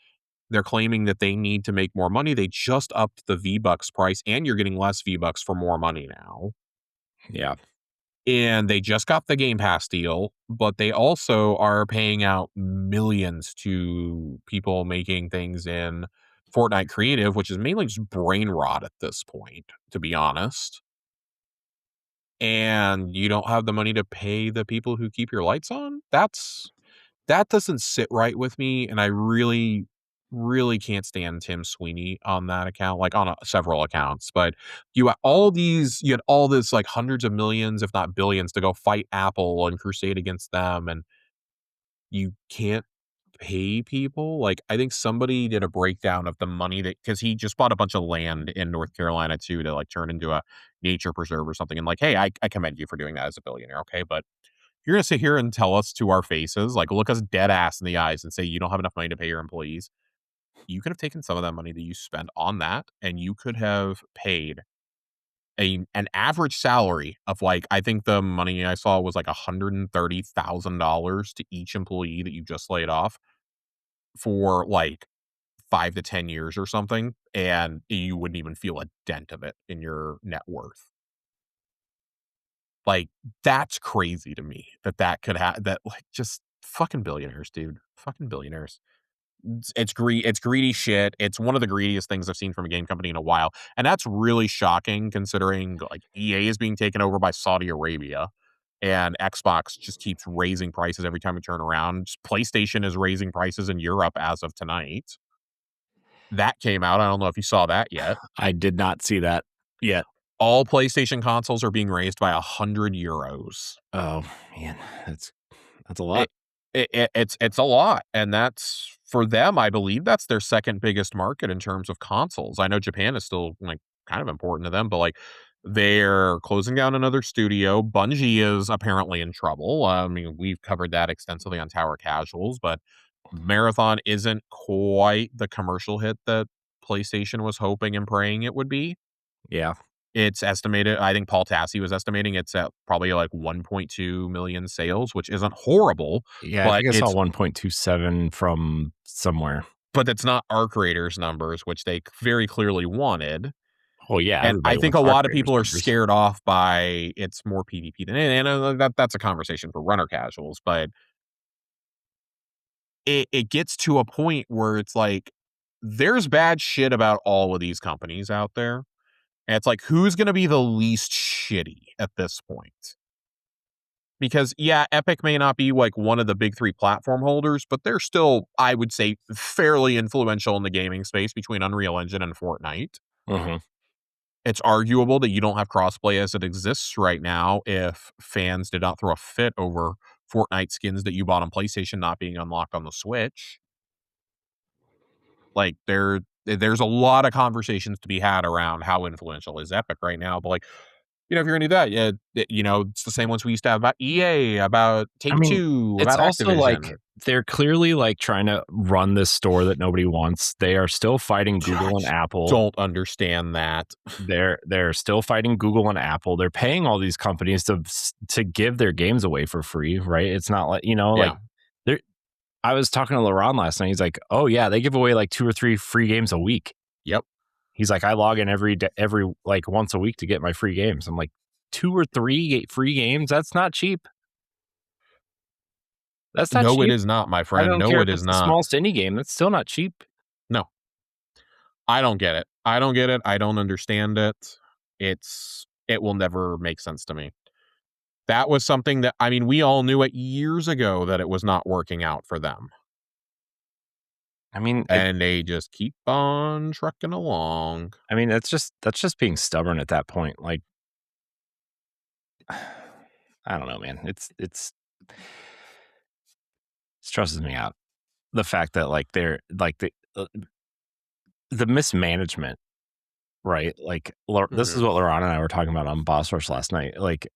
They're claiming that they need to make more money. They just upped the V-Bucks price, and you're getting less V-Bucks for more money now. Yeah. And they just got the Game Pass deal, but they also are paying out millions to people making things in Fortnite Creative, which is mainly just brain rot at this point, to be honest. And you don't have the money to pay the people who keep your lights on? That doesn't sit right with me, and I really, really can't stand Tim Sweeney on that account, like, on, several accounts, but you had all this, like, hundreds of millions, if not billions, to go fight Apple and crusade against them, and you can't pay people? Like, I think somebody did a breakdown of the money that because he just bought a bunch of land in North Carolina too to, like, turn into a nature preserve or something, and, like, "Hey, I commend you for doing that as a billionaire, okay? But you're gonna sit here and tell us to our faces, like, look us dead ass in the eyes and say you don't have enough money to pay your employees. You could have taken some of that money that you spent on that, and you could have paid an average salary of, like, I think the money I saw was, like, $130,000 to each employee that you just laid off for, like, 5 to 10 years or something, and you wouldn't even feel a dent of it in your net worth. Like, that's crazy to me that could that, like, just fucking billionaires, dude. Fucking billionaires. It's greedy shit. It's one of the greediest things I've seen from a game company in a while, and that's really shocking considering, like, EA is being taken over by Saudi Arabia, and Xbox just keeps raising prices every time we turn around. PlayStation is raising prices in Europe as of tonight. That came out. I don't know if you saw that yet. I did not see that yet. All PlayStation consoles are being raised by €100. Oh, man, that's a lot. It it's a lot, and that's for them, I believe that's their second biggest market in terms of consoles. I know Japan is still, like, kind of important to them, but, like, they're closing down another studio. Bungie is apparently in trouble. I mean, we've covered that extensively on Tower Casuals, but Marathon isn't quite the commercial hit that PlayStation was hoping and praying it would be. Yeah. It's estimated, I think Paul Tassi was estimating it's at probably, like, 1.2 million sales, which isn't horrible, Yeah, I but think I saw it's 1.27 from somewhere. it's not our creators' numbers, which they very clearly wanted, Well, yeah, and I everybody think a wants our lot of creators' people are numbers. scared off by it's more PvP than that's a conversation for runner casuals, but it gets to a point where it's like, there's bad shit about all of these companies out there, and it's like, who's gonna be the least shitty at this point? Because, yeah, Epic may not be, like, one of the big 3 platform holders, but they're still, I would say, fairly influential in the gaming space between Unreal Engine and Fortnite. Mhm. It's arguable that you don't have crossplay as it exists right now if fans did not throw a fit over Fortnite skins that you bought on PlayStation not being unlocked on the Switch. Like, there's a lot of conversations to be had around how influential is Epic right now, but, like, if you're gonna do that, yeah, it's the same ones we used to have about EA, about I mean, Take-Two, it's about also Activision. like they're clearly, like, trying to run this store that nobody wants. They are still fighting I Google and just Apple. don't understand that. They're still fighting Google and Apple. They're paying all these companies to give their games away for free, right? It's not like, like Yeah. they're I was talking to LeRon last night. He's like, "Oh yeah, they give away like 2 or 3 free games a week." Yep. He's like, "I log in every day, every like once a week to get my free games." I'm like, 2 or 3 free games? That's not cheap. That's not No, it cheap. is not, my I friend. don't No, care it if is it's the not. smallest indie game. That's still not cheap. No. I don't get it. I don't get it. I don't understand it. It will never make sense to me. That was something that, I mean, we all knew it years ago that it was not working out for them, I mean, and they just keep on trucking along. that's just being stubborn at that point. Like, I don't know, man. It stresses me out. The fact that like they're like the mismanagement, right? Like, this is Mhm. what Laurent and I were talking about on Boss Rush last night. Like,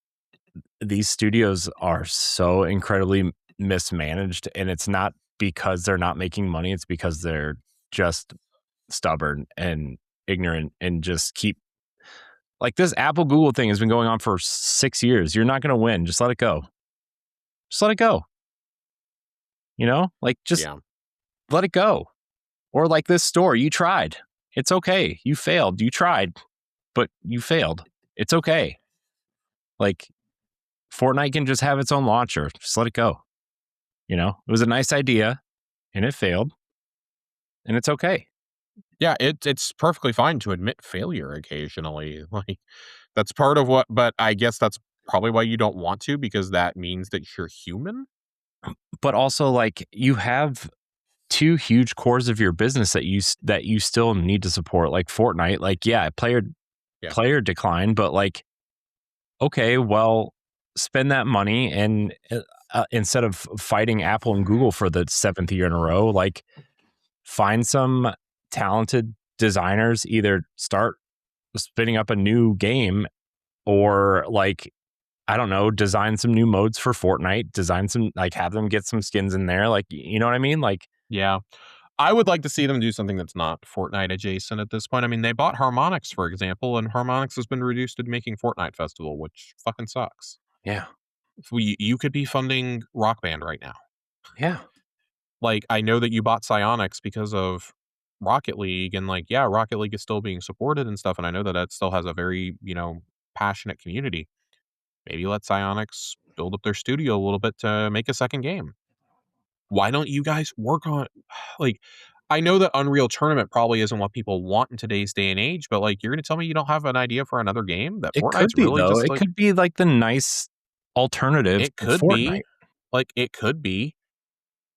these studios are so incredibly mismanaged, and it's not because they're not making money. It's because they're just stubborn and ignorant and just keep like this Apple Google thing has been going on for 6 years. You're not going to win. Just let it go. Just let it go. Like, just Yeah. let it go. Or like this store, you tried. It's okay. You failed. You tried, but you failed. It's okay. Like, Fortnite can just have its own launcher. Just let it go. You know, it was a nice idea and it failed, and it's okay. Yeah, it's perfectly fine to admit failure occasionally. Like that's part of what, but I guess that's probably why you don't want to, because that means that you're human. But also, like, you have two huge cores of your business that you still need to support, like Fortnite. Like, yeah, Yeah. player decline, but like, okay, well, spend that money and instead of fighting Apple and Google for the seventh year in a row, like, find some talented designers, either start spinning up a new game or like, I don't know, design some new modes for Fortnite, design some, like, have them get some skins in there. Like, you know what I mean? Like, Yeah. I would like to see them do something that's not Fortnite adjacent at this point. I mean, they bought Harmonix, for example, and Harmonix has been reduced to making Fortnite Festival, which fucking sucks. yeah, If you could be funding Rock Band right now. yeah, Like, I know that you bought Psyonix because of Rocket League, and like, yeah, Rocket League is still being supported and stuff, and I know that that still has a very, passionate community. Maybe let Psyonix build up their studio a little bit to make a second game. Why don't you guys work on like, I know that Unreal Tournament probably isn't what people want in today's day and age, but, like, you're gonna tell me you don't have an idea for another game? That it could Fortnite's be really though. just, It like, could be like the nice alternative it to could be. Fortnite. Like, it could be.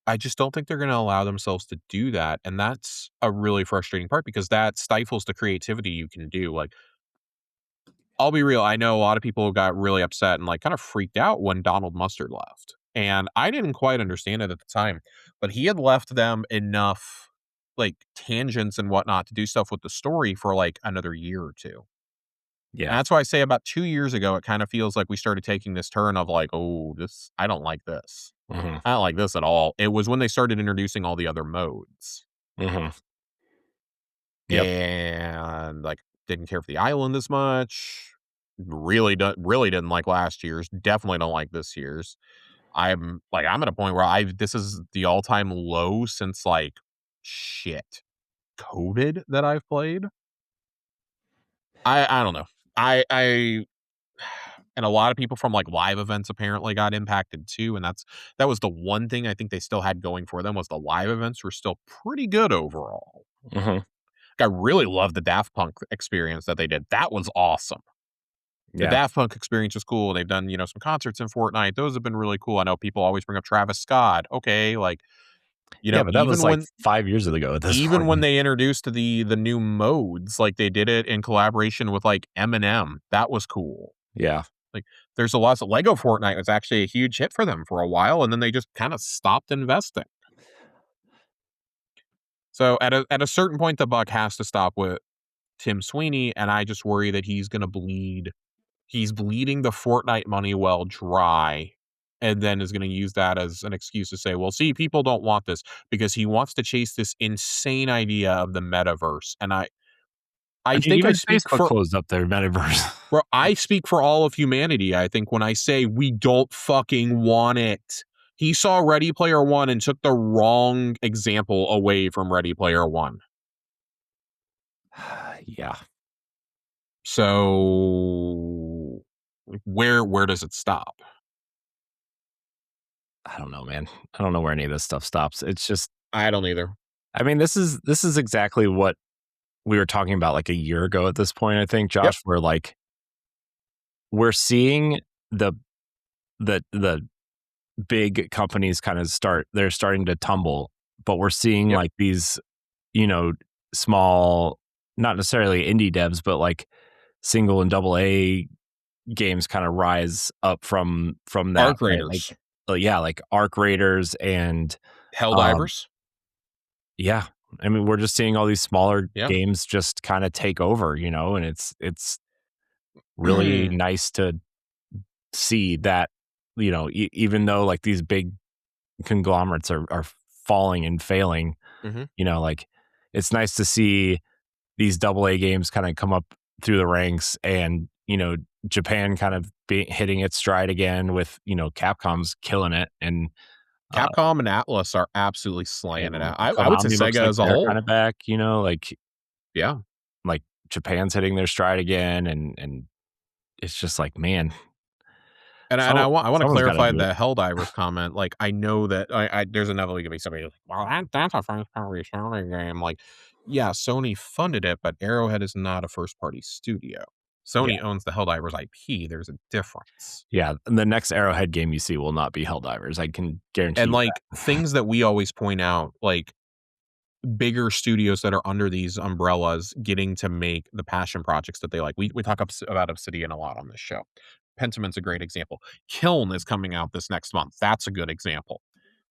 I just don't think they're gonna allow themselves to do that, and that's a really frustrating part because that stifles the creativity you can do. Like, I'll be real, I know a lot of people got really upset and, like, kind of freaked out when Donald Mustard left, and I didn't quite understand it at the time, but he had left them enough, like, tangents and whatnot to do stuff with the story for, like, another year or 2. And Yeah. that's why I say about 2 years ago, it kind of feels like we started taking this turn of like, "Oh, this I don't like this. Hmm. I don't like this at all." It was when they started introducing all the other modes. Hmm. Yep. And, like, didn't care for the island as much. Really didn't like last year's. Definitely don't like this year's. I'm at a point where I've this is the all-time low since, like, shit, COVID that I've played. I don't know. I and a lot of people from, like, live events apparently got impacted too, and that was the one thing I think they still had going for them was the live events were still pretty good overall. Hmm. I really loved the Daft Punk experience that they did. That was awesome. The Yeah. Daft Punk experience is cool. They've done, some concerts in Fortnite. Those have been really cool. I know people always bring up Travis Scott. Okay, like, Yeah, but that was even like when 5 years ago at this even point. when they introduced the new modes, like they did it in collaboration with like Eminem. That was cool. Yeah. Like there's a lot of Lego Fortnite was actually a huge hit for them for a while, and then they just kind of stopped investing. So at a certain point, the buck has to stop with Tim Sweeney, and I just worry that he's gonna bleed. He's bleeding the Fortnite money well dry, and then is gonna use that as an excuse to say, "Well, see, people don't want this," because he wants to chase this insane idea of the metaverse, and I I mean, think I even speak Facebook for closed up their metaverse. bro, I speak for all of humanity, I think, when I say we don't fucking want it. He saw Ready Player One and took the wrong example away from Ready Player One. Yeah. So, like, where does it stop? I don't know, man. I don't know where any of this stuff stops. It's just, I don't either. I mean, this is exactly what we were talking about like a year ago at this point, I think, Yep, Josh, where like we're seeing the the big companies kind of they're starting to tumble, but we're seeing yep. like these, you know, small, not necessarily indie devs, but like single and double A games kind of rise up from that, Arc right? Like, Raiders, yeah, like Arc Raiders and um Helldivers. yeah. I mean, we're just seeing all these smaller Yeah. games just kind of take over, and it's really nice to see that, even though like these big conglomerates are falling and failing, Mhm. like, it's nice to see these double A games kind of come up through the ranks, and Japan kind of hitting its stride again with, Capcom's killing it, uh Capcom and Atlas are absolutely slaying it and out. I would say Konami looks Sega like as a they're kind whole. of back, Yeah. like Japan's hitting their stride again, and it's just like, man, And I want to Someone's got to clarify do it. the Helldivers comment. Like, I know that there's inevitably gonna be somebody who's like, well, that's a first party Sony game. Like, yeah, Sony funded it, but Arrowhead is not a first party studio. Yeah. Sony owns the Helldivers IP. There's a difference. Yeah. The next Arrowhead game you see will not be Helldivers. I can guarantee And you like that. things that we always point out, like bigger studios that are under these umbrellas getting to make the passion projects that they like. We talk about Obsidian a lot on this show. Pentiment a great example. Kiln is coming out this next month. That's a good example.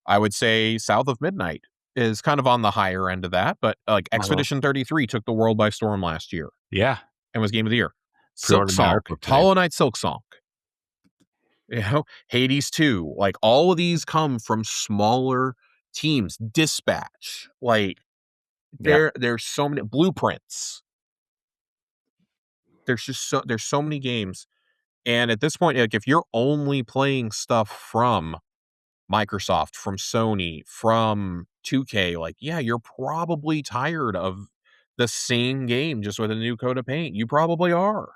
I would say South of Midnight is kind of on the higher end of that, but like Uh-huh. Expedition 33 took the world by storm last year Yeah. and was game of the year. Silk Pre-ordered my Song, art book today. Hollow Knight Silk Song, Hades 2, like all of these come from smaller teams. Dispatch, like Yeah. there's so many blueprints. There's so many games. And at this point, like if you're only playing stuff from Microsoft, from Sony, from 2K, like, yeah, you're probably tired of the same game just with a new coat of paint. You probably are.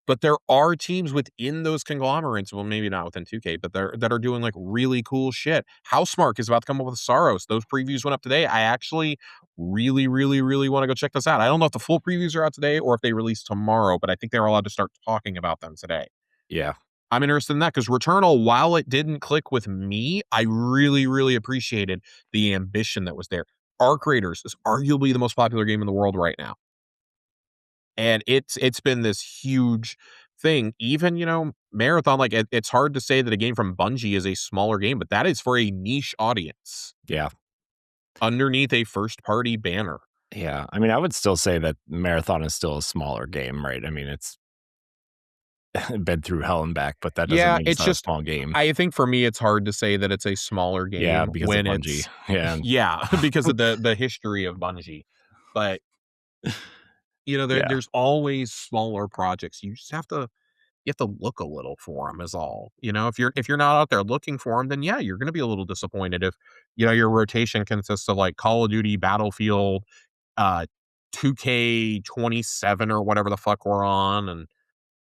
But there are teams within those conglomerates, well, maybe not within 2K, but that are doing like really cool shit. Housemarque is about to come up with Saros. Those previews went up today. I actually really, really, really want to go check this out. I don't know if the full previews are out today or if they release tomorrow, but I think they're allowed to start talking about them today. Yeah. I'm interested in that because Returnal, while it didn't click with me, I really, really appreciated the ambition that was there. Arc Raiders is arguably the most popular game in the world right now. And it's been this huge thing. Even, Marathon, like it's hard to say that a game from Bungie is a smaller game, but that is for a niche audience Yeah. underneath a first party banner. Yeah. I mean, I would still say that Marathon is still a smaller game, right? I mean, it's been through hell and back, but that doesn't Yeah, mean it's it's not a just small game. I think for me it's hard to say that it's a smaller Yeah, game because of when Bungie. it's Yeah. yeah, because of the history of Bungie. But Yeah. there's always smaller projects. You just have to look a little for them is all. If you're not out there looking for them, then yeah, you're going to be a little disappointed if your rotation consists of like Call of Duty, Battlefield, uh 2K27 or whatever the fuck we're on, and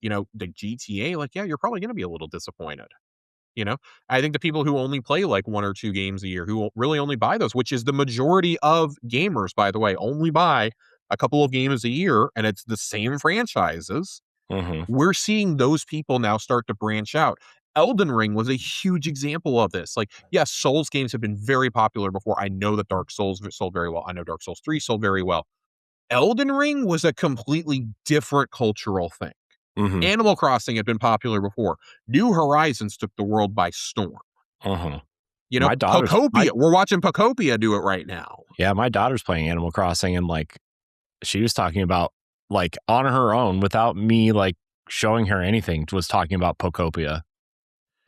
the GTA. Like, yeah, you're probably going to be a little disappointed. You know, I think the people who only play like one or two games a year, who really only buy those, which is the majority of gamers, by the way, only buy a couple of games a year, and it's the same franchises. Hmm. We're seeing those people now start to branch out. Elden Ring was a huge example of this. Like, yes, Souls games have been very popular before. I know that Dark Souls sold very well. I know Dark Souls 3 sold very well. Elden Ring was a completely different cultural thing. Hmm. Animal Crossing had been popular before. New Horizons took the world by storm. Hmm. My daughter's my Pocopia. We're watching Pocopia do it right now. yeah, my daughter's playing Animal Crossing, and like she was talking about, like, on her own without me like showing her anything, was talking about Pocopia.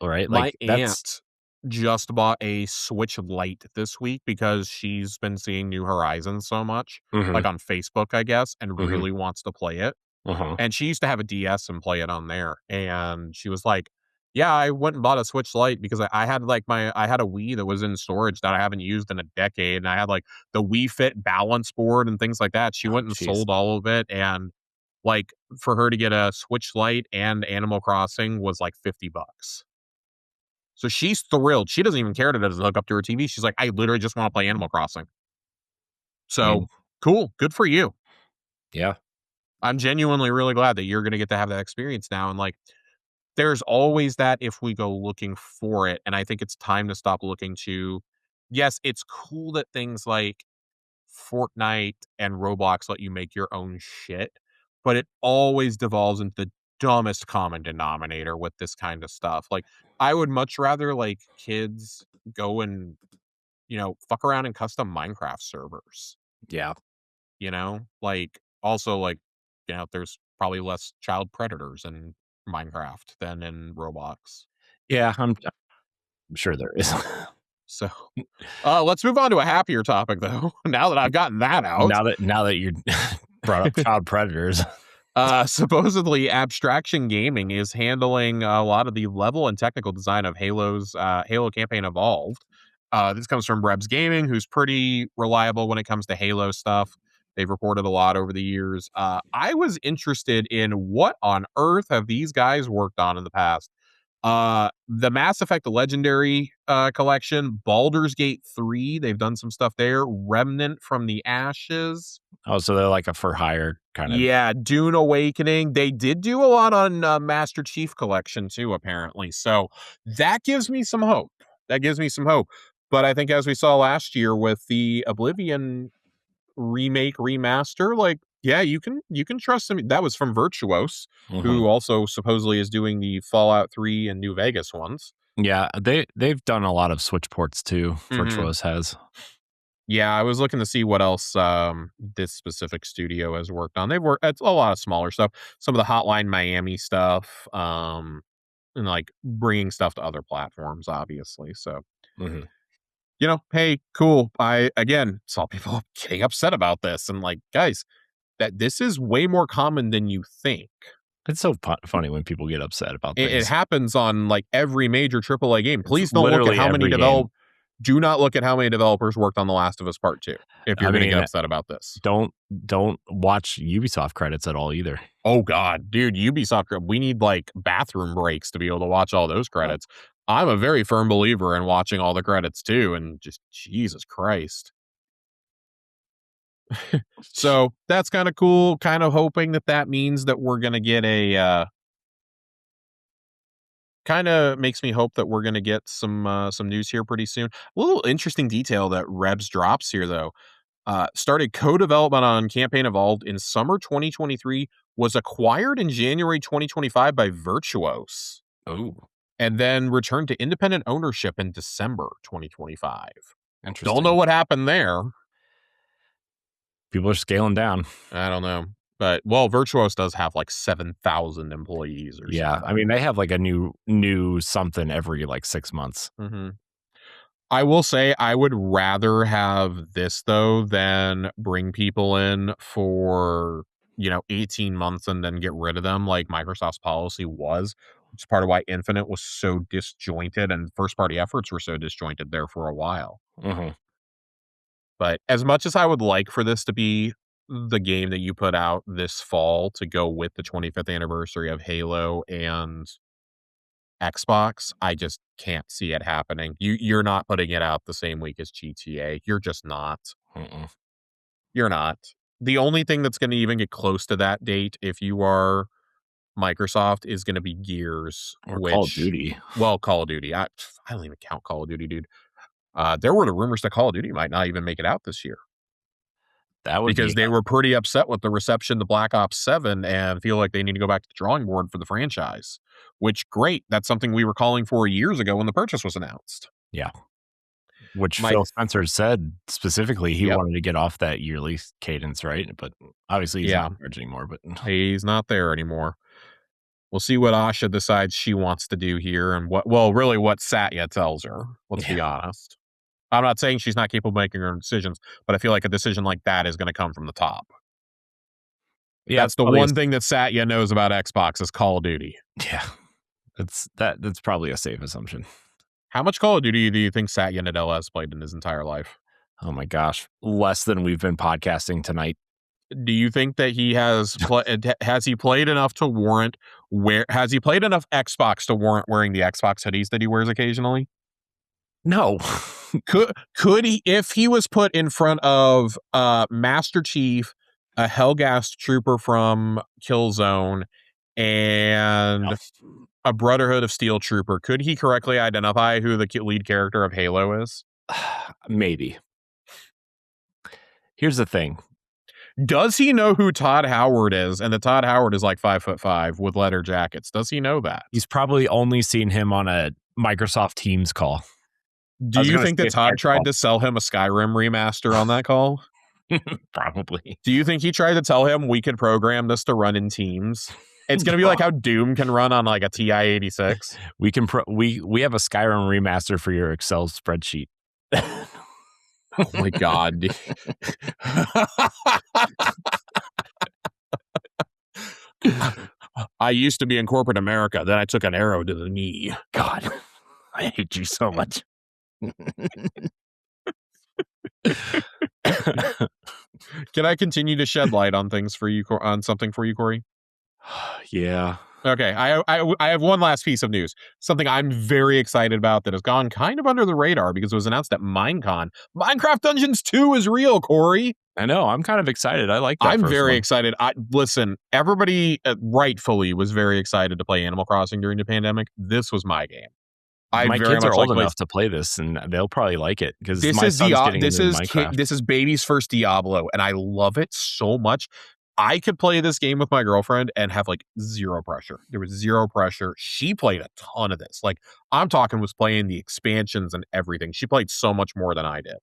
Right? Like My that's aunt just bought a Switch Lite this week because she's been seeing New Horizons so much, mhm, like on Facebook, I guess, and mhm, really wants to play it. uh-huh. And she used to have a DS and play it on there. And she was like, yeah, I went and bought a Switch Lite because I had I had a Wii that was in storage that I haven't used in a decade. And I had like the Wii Fit balance board and things like that. She Oh, went and jeez. sold all of it. And like for her to get a Switch Lite and Animal Crossing was like $50. So she's thrilled. She doesn't even care that it doesn't hook up to her TV. She's like, I literally just want to play Animal Crossing. I So mean, cool. Good for you. yeah, I'm genuinely really glad that you're going to get to have that experience now. And like, there's always that if we go looking for it. And I think it's time to stop looking to, yes, it's cool that things like Fortnite and Roblox let you make your own shit, but it always devolves into the dumbest common denominator with this kind of stuff. Like, I would much rather like kids go and, fuck around in custom Minecraft servers, yeah, like also like, there's probably less child predators in Minecraft than in Roblox. yeah, I'm sure there is. So, let's move on to a happier topic though. Now that I've gotten that out. Now that you brought up child predators. Supposedly, Abstraction Gaming is handling a lot of the level and technical design of Halo's Halo campaign Evolved. This comes from Rebs Gaming, who's pretty reliable when it comes to Halo stuff. They've reported a lot over the years. I was interested in what on earth have these guys worked on in the past. The Mass Effect Legendary collection, Baldur's Gate 3, they've done some stuff there. Remnant from the Ashes. Oh, so they're like a for hire kind of. Yeah, Dune Awakening. They did do a lot on Master Chief Collection too, apparently. So that gives me some hope. That gives me some hope. But I think as we saw last year with the Oblivion remake remaster, like, yeah, you can trust them. That was from Virtuos, Mhm. who also supposedly is doing the Fallout 3 and New Vegas ones. Yeah, they've done a lot of Switch ports too. Mhm. Virtuos has. Yeah, I was looking to see what else this specific studio has worked on. They've worked it's a lot of smaller stuff, some of the Hotline Miami stuff, and like bringing stuff to other platforms, obviously. So, Mhm. hey, cool. I again saw people getting upset about this, and like, guys, that this is way more common than you think. It's so funny when people get upset about It things. happens on like every major AAA game. It's Please don't look at literally how many every game. do not look at how many developers worked on The Last of Us Part 2 if you're I going to get mean, upset about this. don't watch Ubisoft credits at all either. Oh god, dude, Ubisoft, we need like bathroom breaks to be able to watch all those credits. I'm a very firm believer in watching all the credits too, and just Jesus Christ. So that's kind of cool. Kind of hoping that means that we're gonna get a. Kind of makes me hope that we're gonna get some news here pretty soon. A little interesting detail that Rebs drops here though. Started co-development on Campaign Evolved in summer 2023, was acquired in January 2025 by Virtuos, Oh, and then returned to independent ownership in December 2025. Don't know interesting. what happened there. People are scaling down. I don't know. But, well, Virtuos does have like 7,000 employees or Yeah, I something. mean, they have like a new something every like 6 months. Hmm. I will say I would rather have this though than bring people in for, 18 months and then get rid of them like Microsoft's policy was, which is part of why Infinite was so disjointed and first party efforts were so disjointed there for a while. Mhm. But as much as I would like for this to be the game that you put out this fall to go with the 25th anniversary of Halo and Xbox, I just can't see it happening. You're not putting it out the same week as GTA. You're just not. Mm-mm. You're not. The only thing that's going to even get close to that date, if you are Microsoft, is going to be Gears, Or Call of which, Duty. well, Call of Duty. I don't even count Call of Duty, dude. There were the rumors that Call of Duty might not even make it out this year That would because be they were pretty upset with the reception to Black Ops 7 and feel like they need to go back to the drawing board for the franchise. Which, great. That's something we were calling for years ago when the purchase was announced. yeah. Which My Phil Spencer said specifically he Yep. wanted to get off that yearly cadence, right? But obviously he's not Yeah. in charge anymore. But He's not there anymore. We'll see what Asha decides she wants to do here and really what Satya tells her. Let's yeah, be honest. I'm not saying she's not capable of making her own decisions, but I feel like a decision like that is going to come from the top. yeah, it's That's the probably one thing that Satya knows about Xbox is Call of Duty. yeah, that's probably a safe assumption. How much Call of Duty do you think Satya Nadella has played in his entire life? Oh my gosh, less than we've been podcasting tonight. Do you think that has he played enough to warrant has he played enough Xbox to warrant wearing the Xbox hoodies that he wears occasionally? No, Could he, if he was put in front of Master Chief, a Hellgast trooper from Killzone, and a Brotherhood of Steel trooper, could he correctly identify who the lead character of Halo is? maybe. Here's the thing. Does he know who Todd Howard is? And that Todd Howard is like 5'5" with leather jackets. Does he know that? He's probably only seen him on a Microsoft Teams call. I Do was you gonna think say that a Todd Skype tried call. to sell him a Skyrim remaster on that call? Probably. Do you think he tried to tell him we could program this to run in Teams? It's going to be like how Doom can run on like a TI-86. We can we have a Skyrim remaster for your Excel spreadsheet. Oh my god. I used to be in corporate America, then I took an arrow to the knee. God, I hate you so much. Can I continue to shed light on things for you, on something for you, Corey? Yeah. Okay, I have one last piece of news. Something I'm very excited about that has gone kind of under the radar because it was announced at Minecon. Minecraft Dungeons 2 is real, Corey. I know. I'm kind of excited. I like that I'm first very one. excited. Listen, everybody rightfully was very excited to play Animal Crossing during the pandemic. This was my game. I My very kids are much like old to play. enough to play this, and they'll probably like it because This my is son's getting into Minecraft. this is baby's first Diablo, and I love it so much. I could play this game with my girlfriend and have like zero pressure. There was zero pressure. She played a ton of this. Like I'm talking was playing the expansions and everything. She played so much more than I did.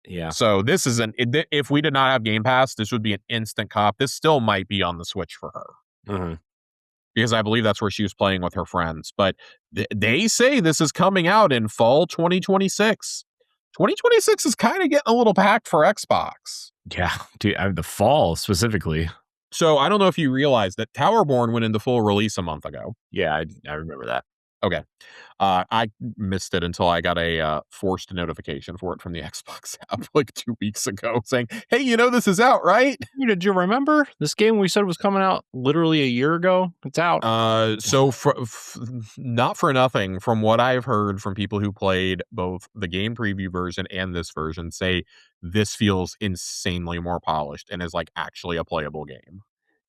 Yeah. So this is if we did not have Game Pass, this would be an instant cop. This still might be on the Switch for her hmm because I believe that's where she was playing with her friends. But they say this is coming out in fall 2026. 2026 is kind of getting a little packed for Xbox. Yeah. Dude, the fall specifically. So I don't know if you realize that Towerborn went into full release a month ago. Yeah, I remember that. Okay. I missed it until I got a forced notification for it from the Xbox app like 2 weeks ago saying, hey, this is out, right? Did you remember this game we said was coming out literally a year ago? It's out. So not for nothing, from what I've heard from people who played both the game preview version and this version, say this feels insanely more polished and is like actually a playable game.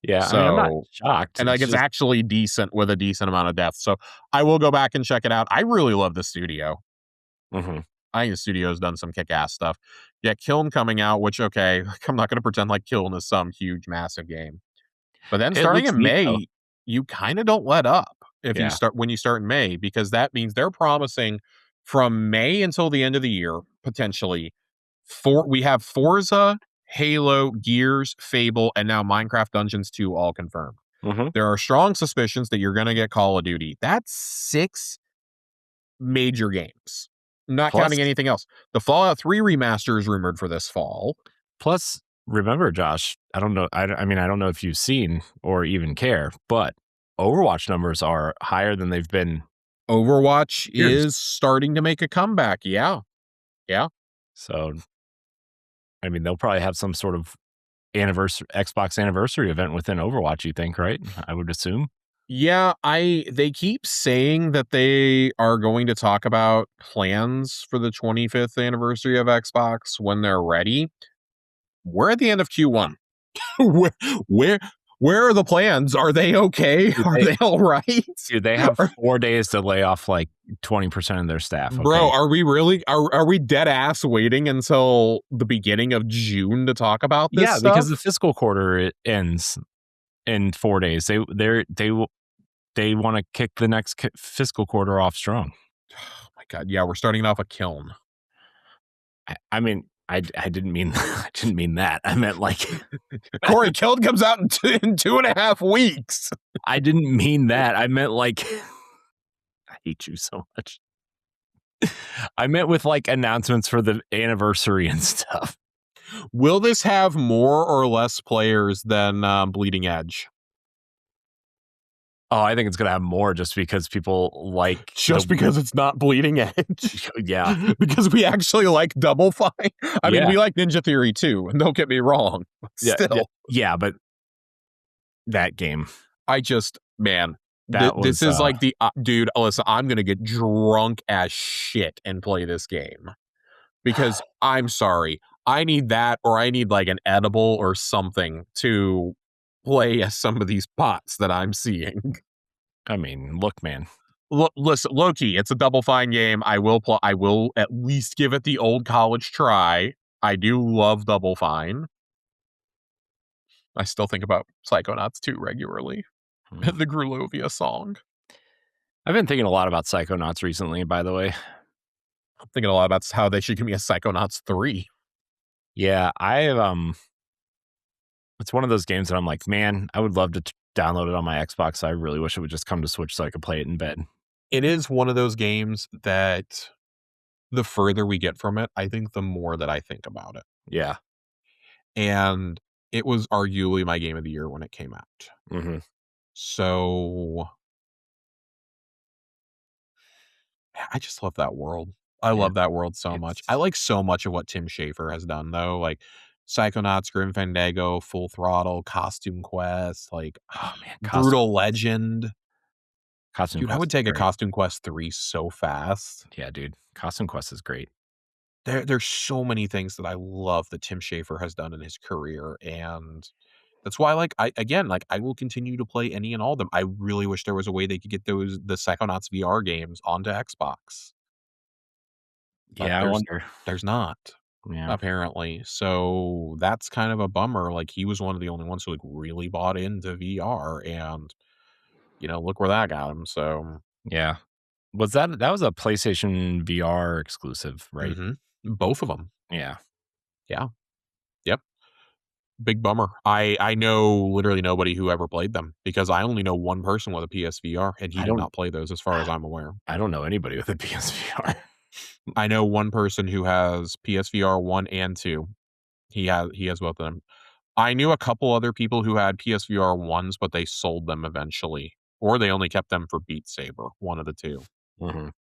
Yeah, I mean, I'm not So, shocked. and like It's it's just actually decent with a decent amount of depth. So I will go back and check it out. I really love the studio. mhm. I think the studio's done some kick-ass stuff. Yeah, Kiln coming out, which okay, I'm not going to pretend like Kiln is some huge, massive game. But then It starting looks in neat though. May, you kind of don't let up if you Yeah. start when you start in May, because that means they're promising from May until the end of the year, potentially. We have Forza, Halo, Gears, Fable, and now Minecraft Dungeons 2 all confirmed. Mhm. There are strong suspicions that you're going to get Call of Duty. That's 6 major games, not Plus counting anything else. The Fallout 3 remaster is rumored for this fall. plus remember, Josh, I don't know. I mean, I don't know if you've seen or even care, but Overwatch numbers are higher than they've been Overwatch years. is starting to make a comeback. Yeah. Yeah. So, I mean, they'll probably have some sort of Xbox anniversary event within Overwatch, you think, right? I would assume. Yeah, they keep saying that they are going to talk about plans for the 25th anniversary of Xbox when they're ready. We're at the end of Q1. where where where are the plans? Are they okay? Dude, Are they all right? they have Are- 4 days to lay off like 20% of their staff, Bro, okay? are we really are we dead ass waiting until the beginning of June to talk about this Yeah, because stuff? the fiscal quarter it ends in 4 days. They wanna kick the next fiscal quarter off strong. Oh my god, yeah, we're starting off a kiln. I mean, I didn't mean I didn't mean that. I meant like Corey, Kiln comes out in 2.5 weeks. I didn't mean that. I meant like I hate you so much. I meant with like announcements for the anniversary and stuff. Will this have more or less players than Bleeding Edge? Oh, I think it's gonna have more just because people like Just because it's not Bleeding Edge? yeah. Because we actually like Double Fine? I mean, Yeah. we like Ninja Theory too, and don't get me wrong. But Yeah, still, yeah, but that game, I just, man, that this was, is like the, dude, Alyssa, I'm going to get drunk as shit and play this game. Because I'm sorry, I need that, or I need like an edible or something to play as some of these bots that I'm seeing. I mean, look, man. Listen, Loki, it's a Double Fine game. I will at least give it the old college try. I do love Double Fine. I still think about Psychonauts 2 regularly. Hmm. The Grulovia song. I've been thinking a lot about Psychonauts recently, by the way. I'm thinking a lot about how they should give me a Psychonauts 3. Yeah, it's one of those games that I'm like, man, I would love to download it on my Xbox. I really wish it would just come to Switch so I could play it in bed. It is one of those games that the further we get from it, I think the more that I think about it. Yeah. And it was arguably my game of the year when it came out. hmm So I just love that world. I Yeah. love that world so much. It's I like so much of what Tim Schafer has done, though. Like Psychonauts, Grim Fandango, Full Throttle, Costume Quest, like Oh man, Brutal Legend. Costume Dude, I Quest would is take a great. Costume Quest 3 so fast. Yeah, dude. Costume Quest is great. There's so many things that I love that Tim Schafer has done in his career, and that's why, like, I will continue to play any and all of them. I really wish there was a way they could get the Psychonauts VR games onto Xbox, but Yeah, I wonder. there's not, Yeah. apparently. So that's kind of a bummer. Like, he was one of the only ones who, like, really bought into VR, and, look where that got him. So, Yeah. That was a PlayStation VR exclusive, right? both of them. Yeah. Yeah. Yep. Big bummer. I know literally nobody who ever played them because I only know one person with a PSVR, and he I did don't not play those as far as I'm aware. I don't know anybody with a PSVR. I know one person who has PSVR 1 and 2. He has both of them. I knew a couple other people who had PSVR 1s, but they sold them eventually, or they only kept them for Beat Saber, one of the 2. Mhm.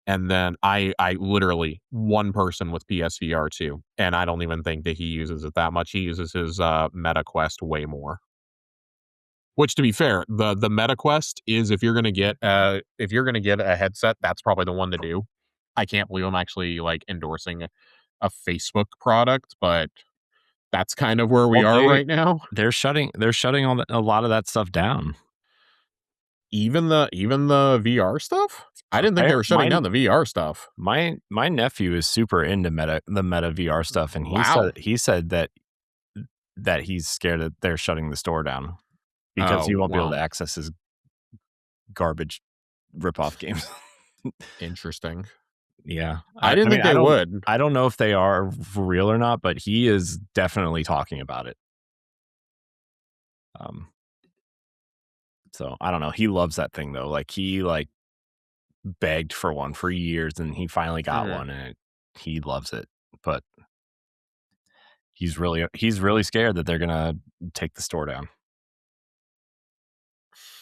And then I literally one person with PSVR 2, and I don't even think that he uses it that much. He uses his, Meta Quest way more. Which, to be fair, the Meta Quest is if you're gonna get a headset, that's probably the one to do. I can't believe I'm actually, like, endorsing a Facebook product, but that's kind of where we Well, are right now. they're shutting a lot of that stuff down. Even the VR stuff? I didn't think I they were shutting mine down the VR stuff. my nephew is super into the Meta VR stuff, and Wow. he said that he's scared that they're shutting the store down because he Oh, won't be able to well, access his garbage rip-off games. interesting. Yeah. I I didn't mean, think they would. I don't know if they are for real or not, but he is definitely talking about it. Um, so I don't know. He loves that thing though. Like he begged for one for years and he finally got Mhm. one and he loves it. But he's really scared that they're gonna take the store down.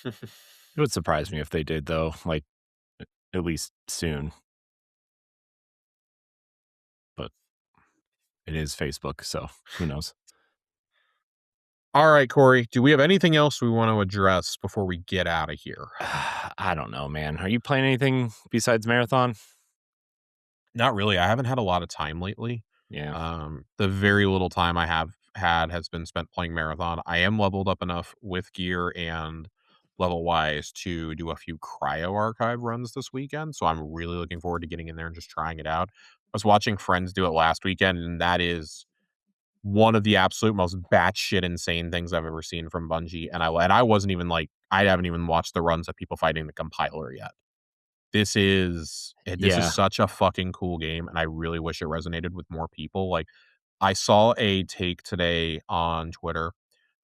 It would surprise me if they did though, like at least soon. But it is Facebook, so who knows? Alright, Corey, do we have anything else we wanna address before we get out of here? I don't know, man. Are you playing anything besides Marathon? Not really. I haven't had a lot of time lately. Yeah. The very little time I have had has been spent playing Marathon. I am leveled up enough with gear and level wise to do a few cryo archive runs this weekend. So I'm really looking forward to getting in there and just trying it out. I was watching friends do it last weekend, and that is one of the absolute most batshit insane things I've ever seen from Bungie. And I wasn't even like I haven't even watched the runs of people fighting the compiler yet. This is Yeah. such a fucking cool game, and I really wish it resonated with more people. Like, I saw a take today on Twitter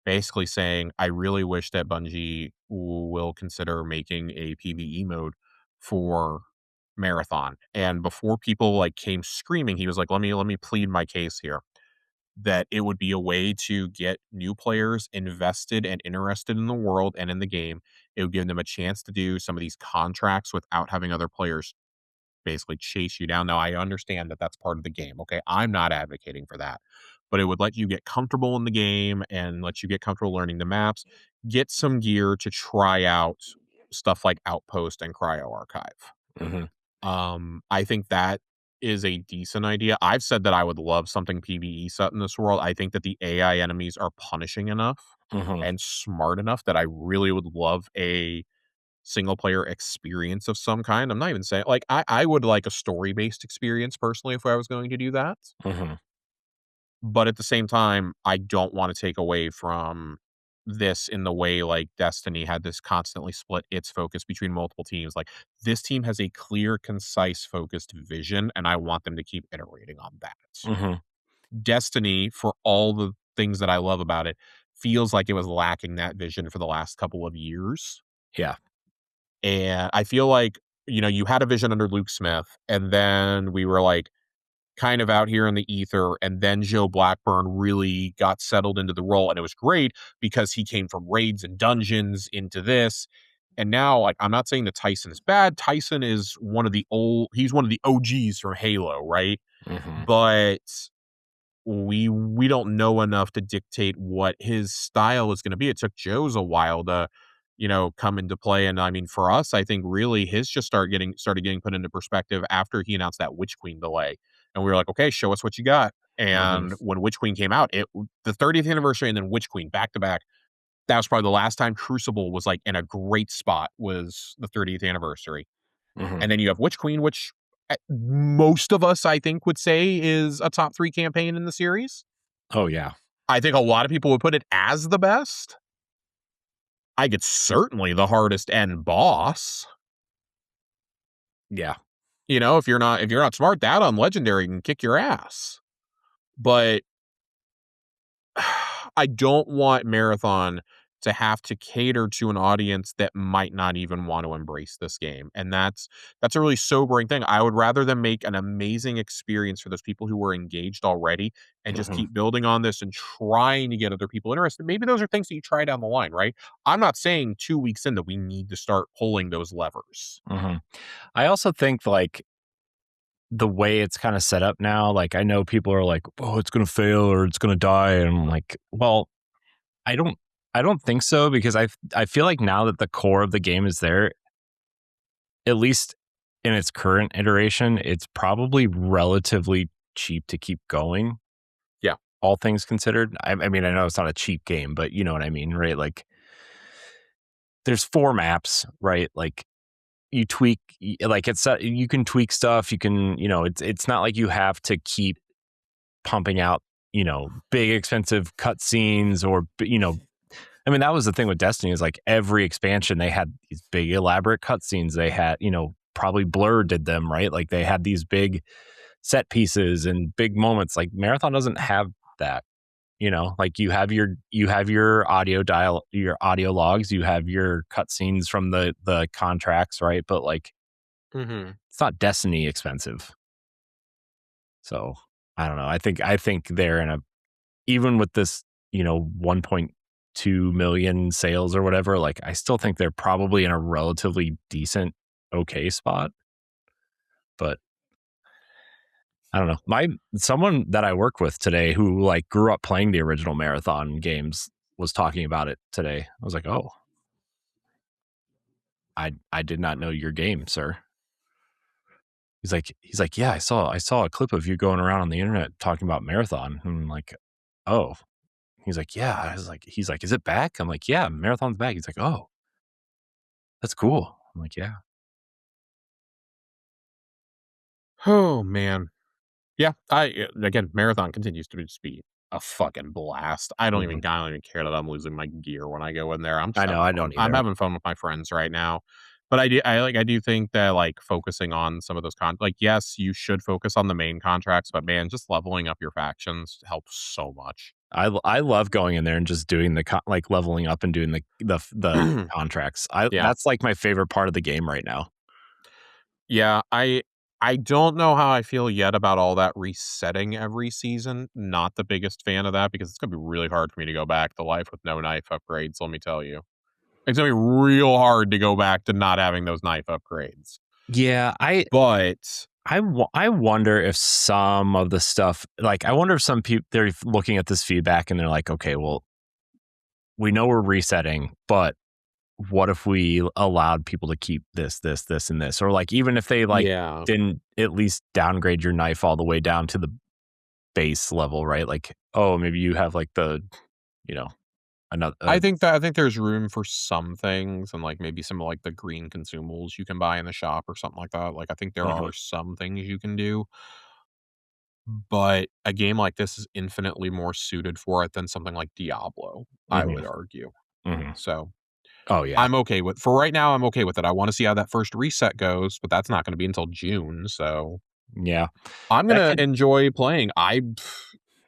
basically saying, "I really wish that Bungie will consider making a PvE mode for Marathon." And before people, like, came screaming, he was like, "Let me plead my case here, that it would be a way to get new players invested and interested in the world and in the game. It would give them a chance to do some of these contracts without having other players basically chase you down." Now, I understand that that's part of the game. Okay. I'm not advocating for that, but it would let you get comfortable in the game and let you get comfortable learning the maps, get some gear to try out stuff like Outpost and Cryo Archive. Mhm. I think that is a decent idea. I've said that I would love something PvE set in this world. I think that the AI enemies are punishing enough Mhm. and smart enough that I really would love a single player experience of some kind. I'm not even saying like I would like a story based experience personally if I was going to do that. Mhm. But at the same time, I don't want to take away from this in the way like Destiny had this constantly split its focus between multiple teams. Like this team has a clear, concise, focused vision, and I want them to keep iterating on that. Mhm. Destiny, for all the things that I love about it, feels like it was lacking that vision for the last couple of years. Yeah. And I feel like, you had a vision under Luke Smith, and then we were like kind of out here in the ether. And then Joe Blackburn really got settled into the role. And it was great because he came from raids and dungeons into this. And now, like, I'm not saying that Tyson is bad. Tyson is he's one of the OGs from Halo, right? Mhm. But we don't know enough to dictate what his style is going to be. It took Joe's a while to, come into play. And I mean, for us, I think really his just started getting put into perspective after he announced that Witch Queen delay. And we were like, okay, show us what you got. Mhm. And when Witch Queen came out, the 30th anniversary and then Witch Queen back to back, that was probably the last time Crucible was like in a great spot, was the 30th anniversary. Mhm. And then you have Witch Queen, which most of us, I think, would say is a top 3 campaign in the series. Oh, yeah. I think a lot of people would put it as the best. I think it's certainly the hardest end boss. Yeah. If you're not smart, that on Legendary can kick your ass. But I don't want Marathon to have to cater to an audience that might not even want to embrace this game. And that's a really sobering thing. I would rather them make an amazing experience for those people who were engaged already and just Mhm. keep building on this and trying to get other people interested. Maybe those are things that you try down the line, right? I'm not saying 2 weeks in that we need to start pulling those levers. Mhm. I also think, like, the way it's kinda set up now, like, I know people are like, "Oh, it's gonna fail or it's gonna die," and I'm like, well, I don't I don't think so because I feel like now that the core of the game is there, at least in its current iteration, it's probably relatively cheap to keep going, Yeah. all things considered. I mean, I know it's not a cheap game, but you know what I mean, right? Like, there's 4 maps, right? Like, you tweak like, you can tweak stuff, you can, it's not like you have to keep pumping out, big expensive cutscenes or, I mean, that was the thing with Destiny is like every expansion they had these big elaborate cutscenes. They had, probably Blur did them, right? Like they had these big set pieces and big moments. Like Marathon doesn't have that. Like you have your your audio logs, you have your cutscenes from the contracts, right? But like Hmm. it's not Destiny expensive. So I don't know. I think they're in a, even with this, 1.2 million sales or whatever, like I still think they're probably in a relatively decent, okay spot. But I don't know. Someone that I work with today who like grew up playing the original Marathon games was talking about it today. I was like, oh, I did not know your game, sir. He's like, yeah, I saw a clip of you going around on the internet talking about Marathon. And I'm like, oh. He's like, yeah. He's like, is it back? I'm like, yeah, Marathon's back. He's like, oh, that's cool. I'm like, yeah. Oh, man. Yeah, again, Marathon continues to just be a fucking blast. Mhm. I don't even care that I'm losing my gear when I go in there. I'm I just know, having I fun. don't I'm either. having fun with my friends right now. But I do think that like focusing on some of those like yes, you should focus on the main contracts, but man, just leveling up your factions helps so much. I love going in there and just doing like leveling up and doing the contracts. Yeah. That's like my favorite part of the game right now. Yeah, I don't know how I feel yet about all that resetting every season. Not the biggest fan of that because it's gonna be really hard for me to go back to life with no knife upgrades, let me tell you. It's gonna be real hard to go back to not having those knife upgrades. Yeah, But I wonder if some of the stuff, like I wonder if some people they're looking at this feedback and they're like, okay, well, we know we're resetting, but what if we allowed people to keep this, and this? Or like even if they like yeah, didn't at least downgrade your knife all the way down to the base level, right? Like, oh, maybe you have like the, you know, another I think there's room for some things and like maybe some of like the green consumables you can buy in the shop or something like that. Like I think there mhm, are some things you can do, but a game like this is infinitely more suited for it than something like Diablo, I mhm, would argue. mhm. So Oh yeah. I'm okay with for right now, I'm okay with it. I want to see how that first reset goes, but that's not going to be until June. So Yeah. I'm That gonna could enjoy playing.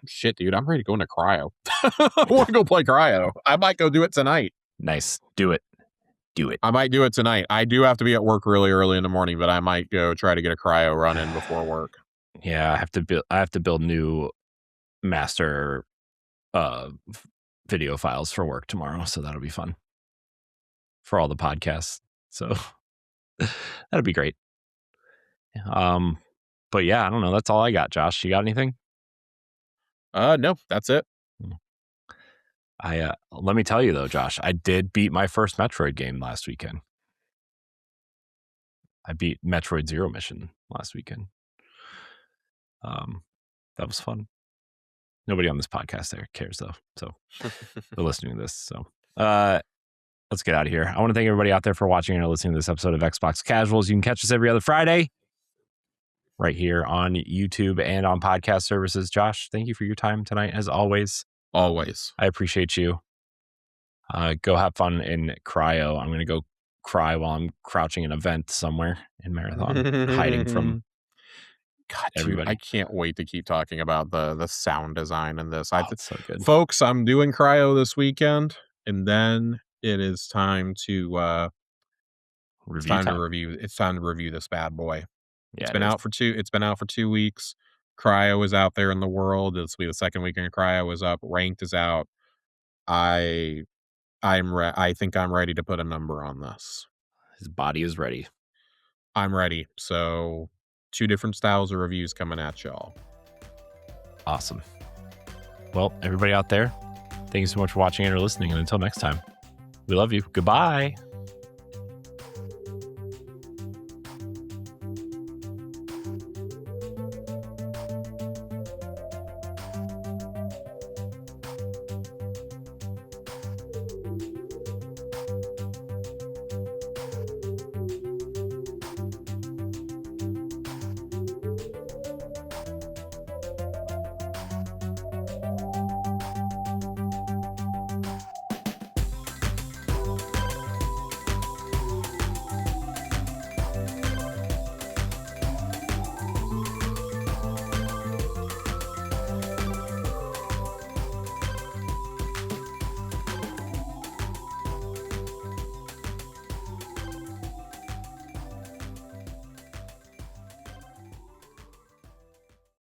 Shit, dude, I'm ready to go into cryo. I want to go play cryo. I might go do it tonight. nice. Do it. Do it. I might do it tonight. I do have to be at work really early in the morning, but I might go try to get a cryo run in before work. Yeah, I have to build new master video files for work tomorrow, so that'll be fun for all the podcasts. So that'll be great. Um but yeah, I don't know. That's all I got, Josh. You got anything? No, that's it. Let me tell you though, Josh, I did beat my first Metroid game last weekend. I beat Metroid Zero Mission last weekend. That was fun. Nobody on this podcast there cares though, so they're listening to this. So let's get out of here. I want to thank everybody out there for watching and listening to this episode of Xbox Casuals. You can catch us every other Friday right here on YouTube and on podcast services. Josh, thank you for your time tonight, as always. Always. I appreciate you. Go have fun in cryo. I'm going to go cry while I'm crouching in a vent somewhere in Marathon, hiding from God, everybody. I can't wait to keep talking about the sound design in this. It's so good. Folks, I'm doing cryo this weekend, and then it is time to review. It's time to review this bad boy. Yeah, It's been out for 2 weeks. Cryo is out there in the world. This will be the second weekend Cryo is up. Ranked is out. I think I'm ready to put a number on this. His body is ready. I'm ready. So 2 different styles of reviews coming at y'all. Awesome. Well, everybody out there, thank you so much for watching and or listening. And until next time, we love you. Goodbye.